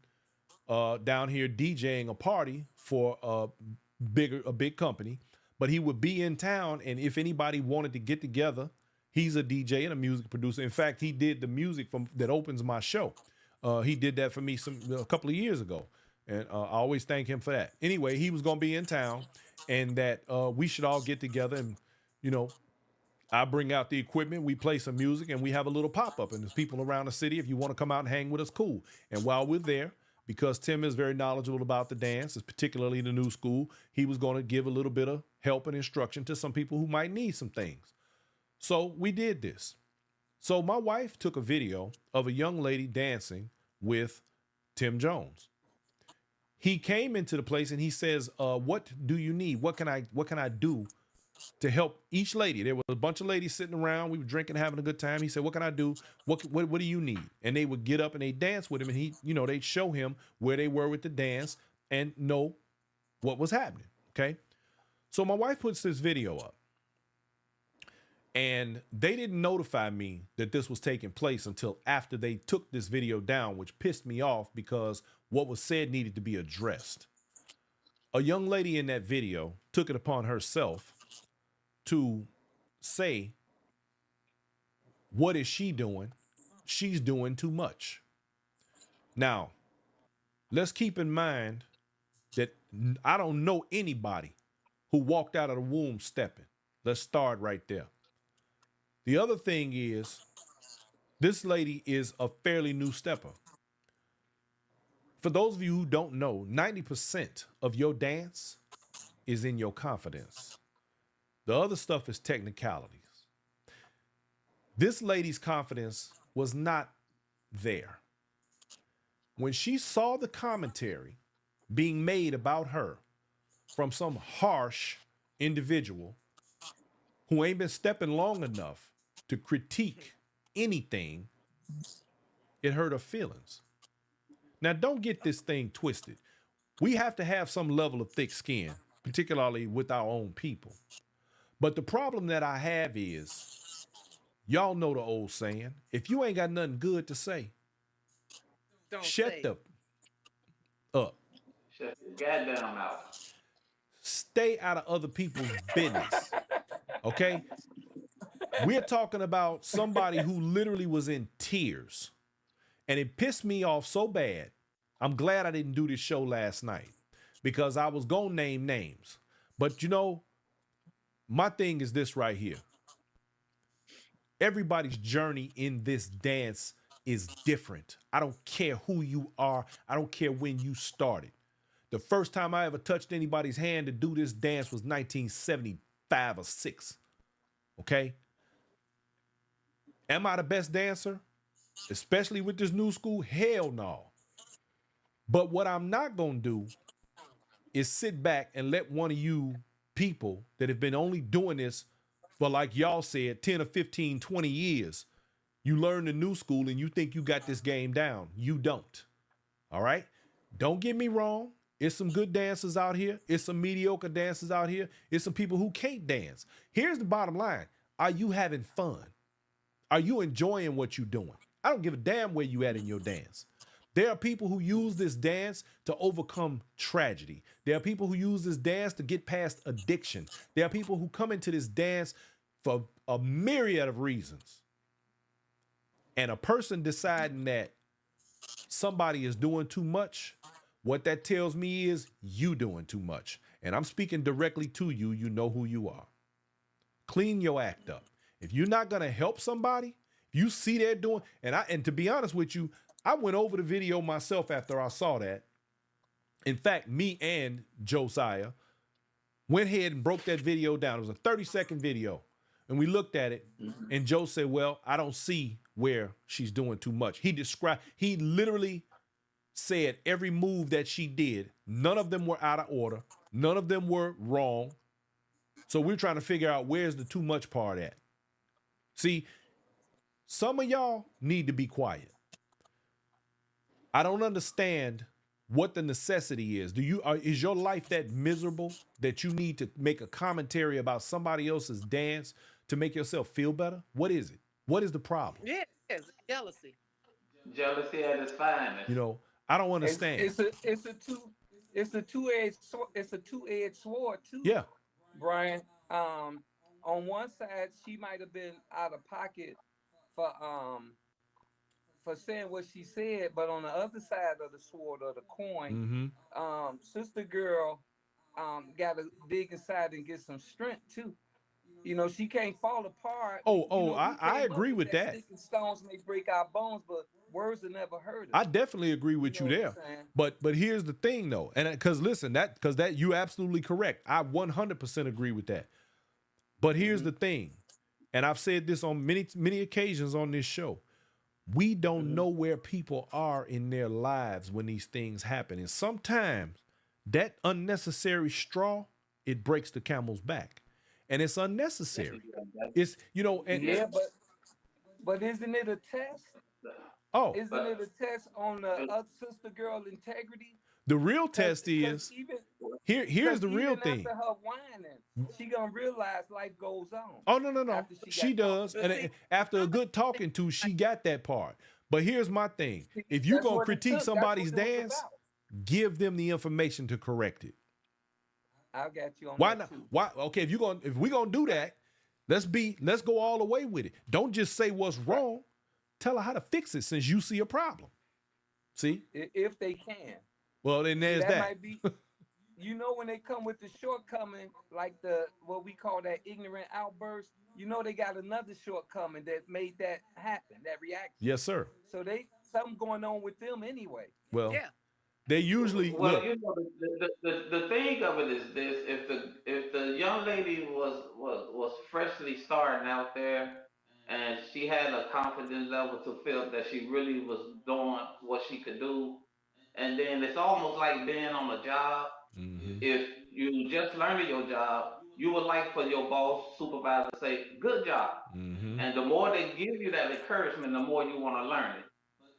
down here DJing a party for a big company, but he would be in town, and if anybody wanted to get together, he's a DJ and a music producer. In fact, he did the music that opens my show. He did that for me a couple of years ago, and I always thank him for that. Anyway, he was going to be in town, and that we should all get together, and you know, I bring out the equipment, we play some music, and we have a little pop-up. And there's people around the city. If you want to come out and hang with us, cool. And while we're there, because Tim is very knowledgeable about the dance, particularly the new school, he was going to give a little bit of help and instruction to some people who might need some things. So we did this. So my wife took a video of a young lady dancing with Tim Jones. He came into the place and he says, what do you need? What can I do to help each lady? There were a bunch of ladies sitting around. We were drinking, having a good time. He said, what can I do? What do you need? And they would get up and they dance with him. And he, they'd show him where they were with the dance and know what was happening. Okay. So my wife puts this video up and they didn't notify me that this was taking place until after they took this video down, which pissed me off because what was said needed to be addressed. A young lady in that video took it upon herself to say, what is she doing? She's doing too much. Now, let's keep in mind that I don't know anybody who walked out of the womb stepping. Let's start right there. The other thing is, this lady is a fairly new stepper. For those of you who don't know, 90% of your dance is in your confidence. The other stuff is technicalities. This lady's confidence was not there. When she saw the commentary being made about her from some harsh individual who ain't been stepping long enough to critique anything, it hurt her feelings. Now, don't get this thing twisted. We have to have some level of thick skin, particularly with our own people. But the problem that I have is Y'all know the old saying: if you ain't got nothing good to say, Don't shut say the up. Shut your goddamn mouth. Stay out of other people's business. Okay? We're talking about somebody who literally was in tears. And it pissed me off so bad. I'm glad I didn't do this show last night because I was going to name names. But you know, my thing is this right here. Everybody's journey in this dance is different. I don't care who you are. I don't care when you started. The first time I ever touched anybody's hand to do this dance was 1975 or 6. Okay? Am I the best dancer? Especially with this new school? Hell no. But what I'm not going to do is sit back and let one of you people that have been only doing this for, like y'all said, 10 or 15, 20 years, you learn the new school and you think you got this game down. You don't. All right? Don't get me wrong. It's some good dancers out here. It's some mediocre dancers out here. It's some people who can't dance. Here's the bottom line. Are you having fun? Are you enjoying what you're doing? I don't give a damn where you at in your dance. There are people who use this dance to overcome tragedy. There are people who use this dance to get past addiction. There are people who come into this dance for a myriad of reasons. And a person deciding that somebody is doing too much, what that tells me is you doing too much. And I'm speaking directly to you. You know who you are. Clean your act up. If you're not going to help somebody, if you see they're doing, and to be honest with you, I went over the video myself after I saw that. In fact, me and Josiah went ahead and broke that video down. It was a 30-second video. And we looked at it, and Joe said, well, I don't see where she's doing too much. He literally said every move that she did, none of them were out of order. None of them were wrong. So we're trying to figure out where's the too much part at. See, some of y'all need to be quiet. I don't understand what the necessity is. Is your life that miserable that you need to make a commentary about somebody else's dance to make yourself feel better? What is it? What is the problem? yes, jealousy. Jealousy at its finest. You know, I don't understand. It's a two-edged sword too, Yeah. Brian. On one side, she might have been out of pocket for saying what she said, but on the other side of the sword or the coin, sister girl got to dig inside and get some strength too. You know, she can't fall apart. I agree with that. Sticking stones may break our bones, but words will never hurt us. I definitely agree with you there. But here's the thing though, and because listen, that you absolutely correct. I 100% agree with that. But here's the thing, and I've said this on many occasions on this show. We don't know where people are in their lives when these things happen. And sometimes that unnecessary straw, it breaks the camel's back. And it's unnecessary. It's, but isn't it a test? Oh. Isn't it a test on the sister girl integrity? The real test is, here's the real thing. After her whining, she gonna realize life goes on. Oh, no. She does. And after a good talking to, she got that part. But here's my thing. If you're going to critique somebody's dance, give them the information to correct it. I got you on why that not? too. Why? Okay, if we're going to do that, let's go all the way with it. Don't just say what's wrong. Tell her how to fix it since you see a problem. See? If they can. Well, then there's that. Might be, when they come with the shortcoming, like what we call that ignorant outburst, they got another shortcoming that made that happen, that reaction. Yes, sir. So something going on with them anyway. Well, they usually the thing of it is this: if the young lady was freshly starting out there, and she had a confidence level to feel that she really was doing what she could do. And then it's almost like being on a job. If you just learned your job, you would like for your boss, supervisor to say, good job. And the more they give you that encouragement, the more you want to learn it.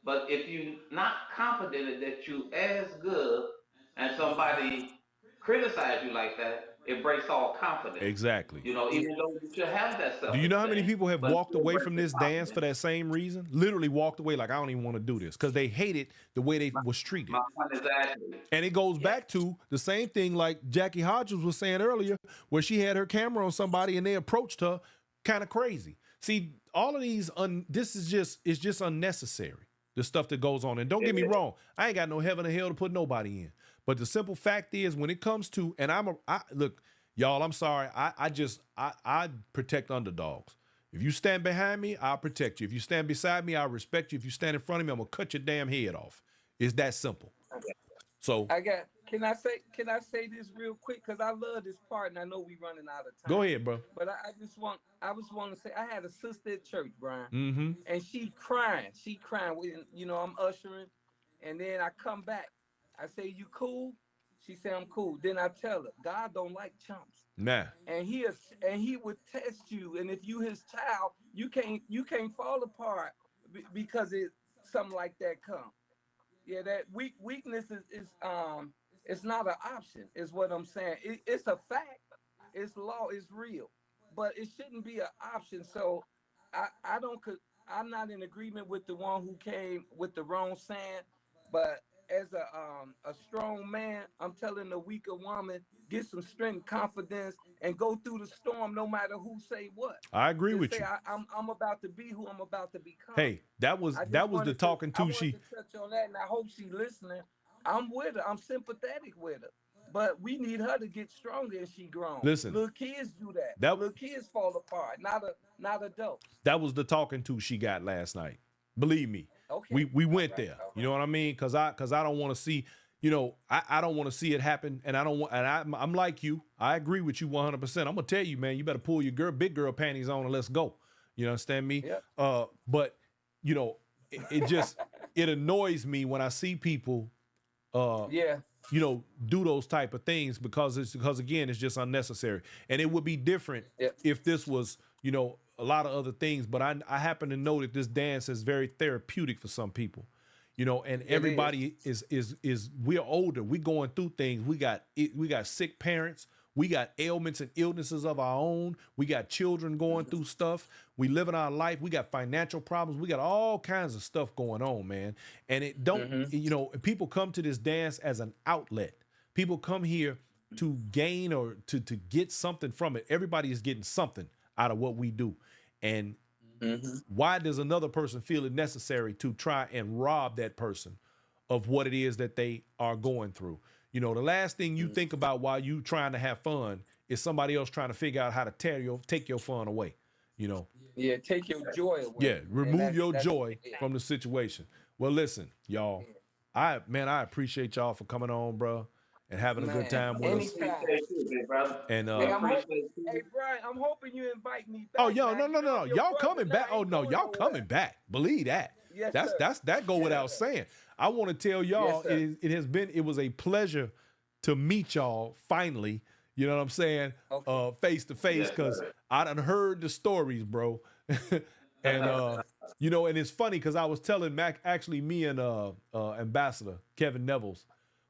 But if you're not confident that you as good and somebody criticize you like that, it breaks all confidence. Exactly. You know, even though you should have that Do you know how many self-esteem, people have but it walked still away breaks from your this dance for confidence. that same reason? Literally walked away like, I don't even want to do this because they hated the way they was treated. My point is actually, And it goes Yeah. back to the same thing like Jackie Hodges was saying earlier, where she had her camera on somebody and they approached her kind of crazy. See, all of these, this is just unnecessary. The stuff that goes on. And don't get me wrong, I ain't got no heaven or hell to put nobody in. But the simple fact is, when it comes to, and look, y'all, I'm sorry, I protect underdogs. If you stand behind me, I'll protect you. If you stand beside me, I'll respect you. If you stand in front of me, I'm gonna cut your damn head off. It's that simple. So Can I say this real quick? Because I love this part and I know we running out of time. go ahead, bro. But I just want to say I had a sister at church, Brian, Mm-hmm. and she crying. When, I'm ushering, and then I come back. I say, "You cool?" She say, "I'm cool." Then I tell her, God don't like chumps, Nah. and he would test you. And if you his child, you can't fall apart because something like that come. Yeah, that weakness is it's not an option, is what I'm saying. It's a fact, it's law, it's real, but it shouldn't be an option. So I don't I'm not in agreement with the one who came with the wrong saying, but as a strong man, I'm telling the weaker woman, get some strength, confidence, and go through the storm no matter who say what. I agree Just with say you. I'm about to be who I'm about to become. Hey, that was I just the wanted to talking I to wanted she. to touch on that, and I hope she's listening. I'm with her. I'm sympathetic with her, but we need her to get stronger as she grown. Listen, Little kids do that. that Little kids fall apart, not adults. that was the talking to she got last night. Believe me, Okay, we all went right, there. all You know what I mean? Because I don't want to see. I don't want to see it happen, and I don't want. And I'm like you. I agree with you 100%. I'm gonna tell you, man. You better pull your big girl panties on and let's go. You understand me? Yep. But it just it annoys me when I see people Yeah, do those type of things because again, it's just unnecessary. And it would be different yep. if this was, a lot of other things. But I happen to know that this dance is very therapeutic for some people, and everybody is we're older. We're going through things. We got sick parents. We got ailments and illnesses of our own. We got children going through stuff. We live in our life. We got financial problems. We got all kinds of stuff going on, man. And it don't, people come to this dance as an outlet. People come here to gain or to get something from it. Everybody is getting something out of what we do. And why does another person feel it necessary to try and rob that person of what it is that they are going through? The last thing you think about while you trying to have fun is somebody else trying to figure out how to take your fun away. Yeah, take your joy away. Yeah, remove your that's joy from the situation. Well, listen, y'all, I appreciate y'all for coming on, bro, and having a good time with us. anytime. appreciate you, big brother. And Hey, We I'm hoping, appreciate you. hey Brian, I'm hoping you invite me back. oh, yo, now. no, Your y'all brother coming now back. Oh ain't no, going y'all nowhere. coming back. Believe that. Yes, That's sir. that go without saying. I want to tell y'all, Yes, sir. it was a pleasure to meet y'all finally. You know what I'm saying? Okay. Face to face, Yes, because sir. I done heard the stories, bro. And and it's funny because I was telling Mac, actually, me and Ambassador Kevin Nevels,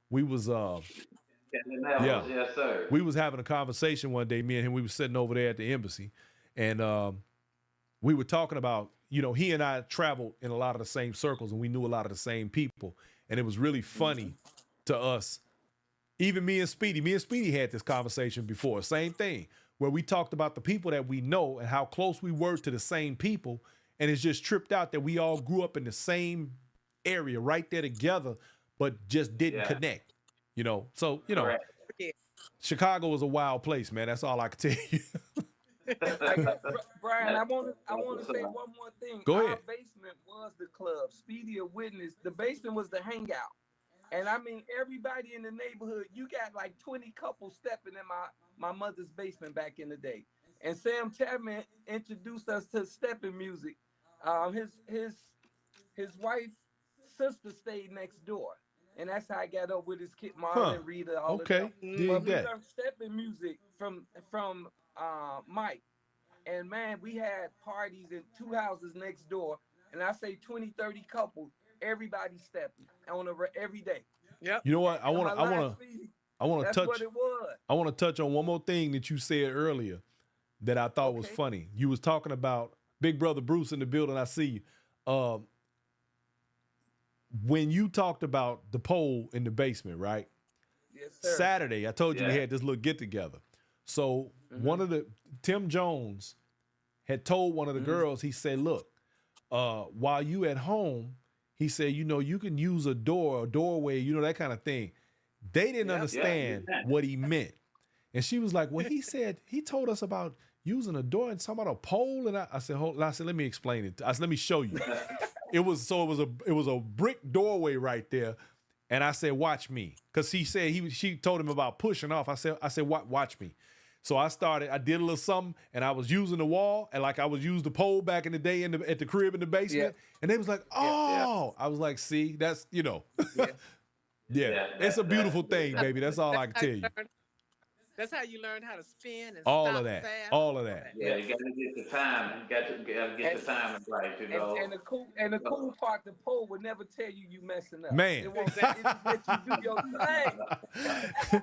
we was Captain Neville, yeah, yes, sir. we was having a conversation one day. Me and him, we was sitting over there at the embassy, and we were talking about, he and I traveled in a lot of the same circles, and we knew a lot of the same people, and it was really funny to us. Even me and Speedy had this conversation before. Same thing, where we talked about the people that we know and how close we were to the same people. And it's just tripped out that we all grew up in the same area right there together, but just didn't connect, So, Correct. Yeah. Chicago is a wild place, man. That's all I can tell you. Hey, Brian, I want to say one more thing. Go Our ahead. basement was the club. Speedy a witness. The basement was the hangout. And I mean, everybody in the neighborhood, you got like 20 couples stepping in my mother's basement back in the day. And Sam Chapman introduced us to stepping music. His wife's sister stayed next door. And that's how I got up with his kid, Huh. Marlon, Rita, all of Okay. them. Dig But we that. learned stepping music from Mike. And man, we had parties in two houses next door. And I say 20, 30 couples, everybody stepping every day. Yep. You know what? I Am want I to, I lying, want to, Speedy? I want to That's touch. what it was. I want to touch on one more thing that you said earlier that I thought was Okay. funny. You was talking about Big Brother Bruce in the building. I see you. When you talked about the pole in the basement, right? Yes, sir. Saturday, I told you we Yeah. had this little get together. So one of the Tim Jones had told one of the girls, he said, look, while you at home, he said, you know, you can use a door, a doorway, you know, that kind of thing. They didn't Yep. understand Yeah. what he meant. And she was like, well, he told us about using a door and talking about a pole. And I said, let me explain it. I said, let me show you. It was a brick doorway right there. And I said, watch me. Cause she said she told him about pushing off. I said, watch me. So I did a little something and I was using the wall and like I was using the pole back in the day at the crib in the basement. And they was like, oh, I was like, see, that's, you know, Yeah. it's a beautiful thing, baby. That's all I can tell you. That's how you learn how to spin and All stop of that. fast. All of that. Yeah, you got to get the time. You got to get the timing right, you know. And the cool part, the pole would never tell you messing up. Man. It won't let you do your thing.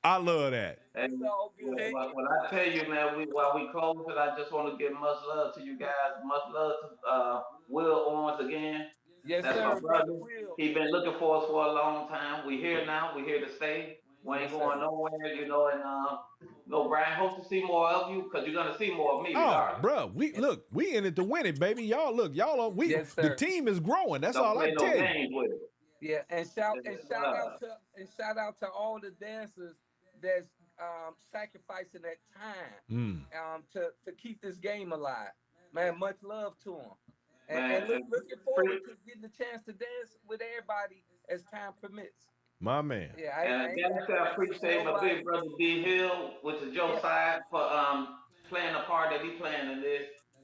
I love that. And It's all good. when I tell you, man, while we close it, I just want to give much love to you guys. Much love to Will Owens again. Yes, That's sir, my brother. Will. He been looking for us for a long time. We here now. We here to stay. We ain't Yes, going sir. nowhere, you know. And Brian, hope to see more of you because you're gonna see more of me regardless. Bro, we in it to win it, baby. Y'all are Yes, the sir. team is growing. That's Don't all I play no tell you. games with it. Yeah, and shout out to all the dancers that's sacrificing that time to keep this game alive. Man, much love to them. And looking forward to getting the chance to dance with everybody as time permits. My man. Yeah, And again, I appreciate my big brother D Hill, which is Joe Side, for playing the part that he playing in this.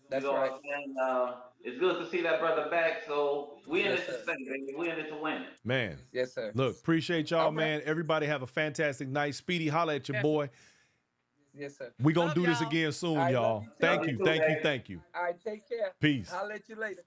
That's you know right. what I'm saying? It's good to see that brother back. So we in Yes, it to sir. stay, baby. We in it to win it. Man. Yes, sir. Look, appreciate y'all, All right. man. Everybody have a fantastic night. Speedy, holla at your boy. Yes, sir. We gonna Love do this y'all. again soon, I love y'all. you too. Thank Love you, you too, thank you, baby. thank you. All right, take care. Peace. I'll let you later.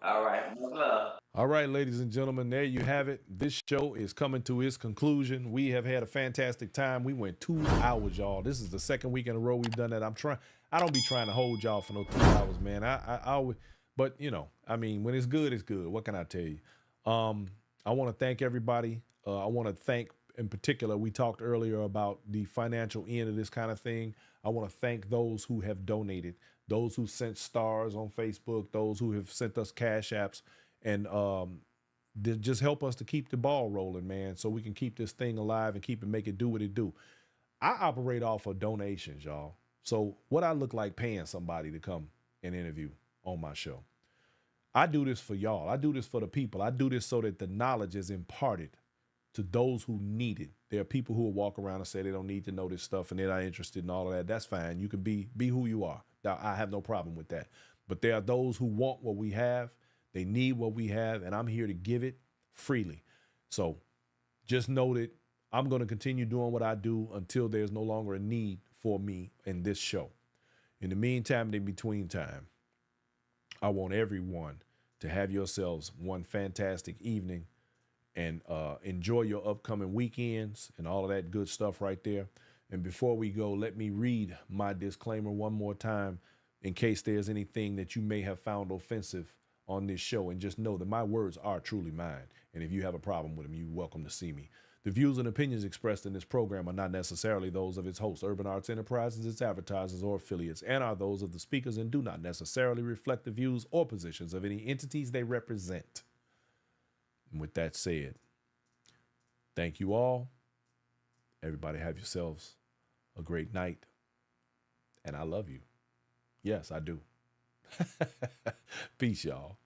All right, much love. All right, ladies and gentlemen, there you have it. This show is coming to its conclusion. We have had a fantastic time. We went 2 hours, y'all. This is the second week in a row we've done that. I don't be trying to hold y'all for no 2 hours, man. I always, but you know, I mean, when it's good, it's good. What can I tell you? I want to thank everybody. I want to thank, in particular, we talked earlier about the financial end of this kind of thing. I want to thank those who have donated, those who sent stars on Facebook, those who have sent us cash apps, and just help us to keep the ball rolling, man, so we can keep this thing alive and make it do what it do. I operate off of donations, y'all. So what I look like paying somebody to come and interview on my show. I do this for y'all. I do this for the people. I do this so that the knowledge is imparted to those who need it. There are people who will walk around and say they don't need to know this stuff and they're not interested in all of that. That's fine. You can be who you are. I have no problem with that. But there are those who want what we have. They need what we have, and I'm here to give it freely. So just know that I'm going to continue doing what I do until there's no longer a need for me in this show. In the meantime and in between time, I want everyone to have yourselves one fantastic evening and enjoy your upcoming weekends and all of that good stuff right there. And before we go, let me read my disclaimer one more time in case there's anything that you may have found offensive on this show. And just know that my words are truly mine. And if you have a problem with them, you're welcome to see me. The views and opinions expressed in this program are not necessarily those of its host, Urban Arts Enterprises, its advertisers, or affiliates, and are those of the speakers and do not necessarily reflect the views or positions of any entities they represent. And with that said, thank you all. Everybody have yourselves a great night. And I love you. Yes, I do. Peace, y'all.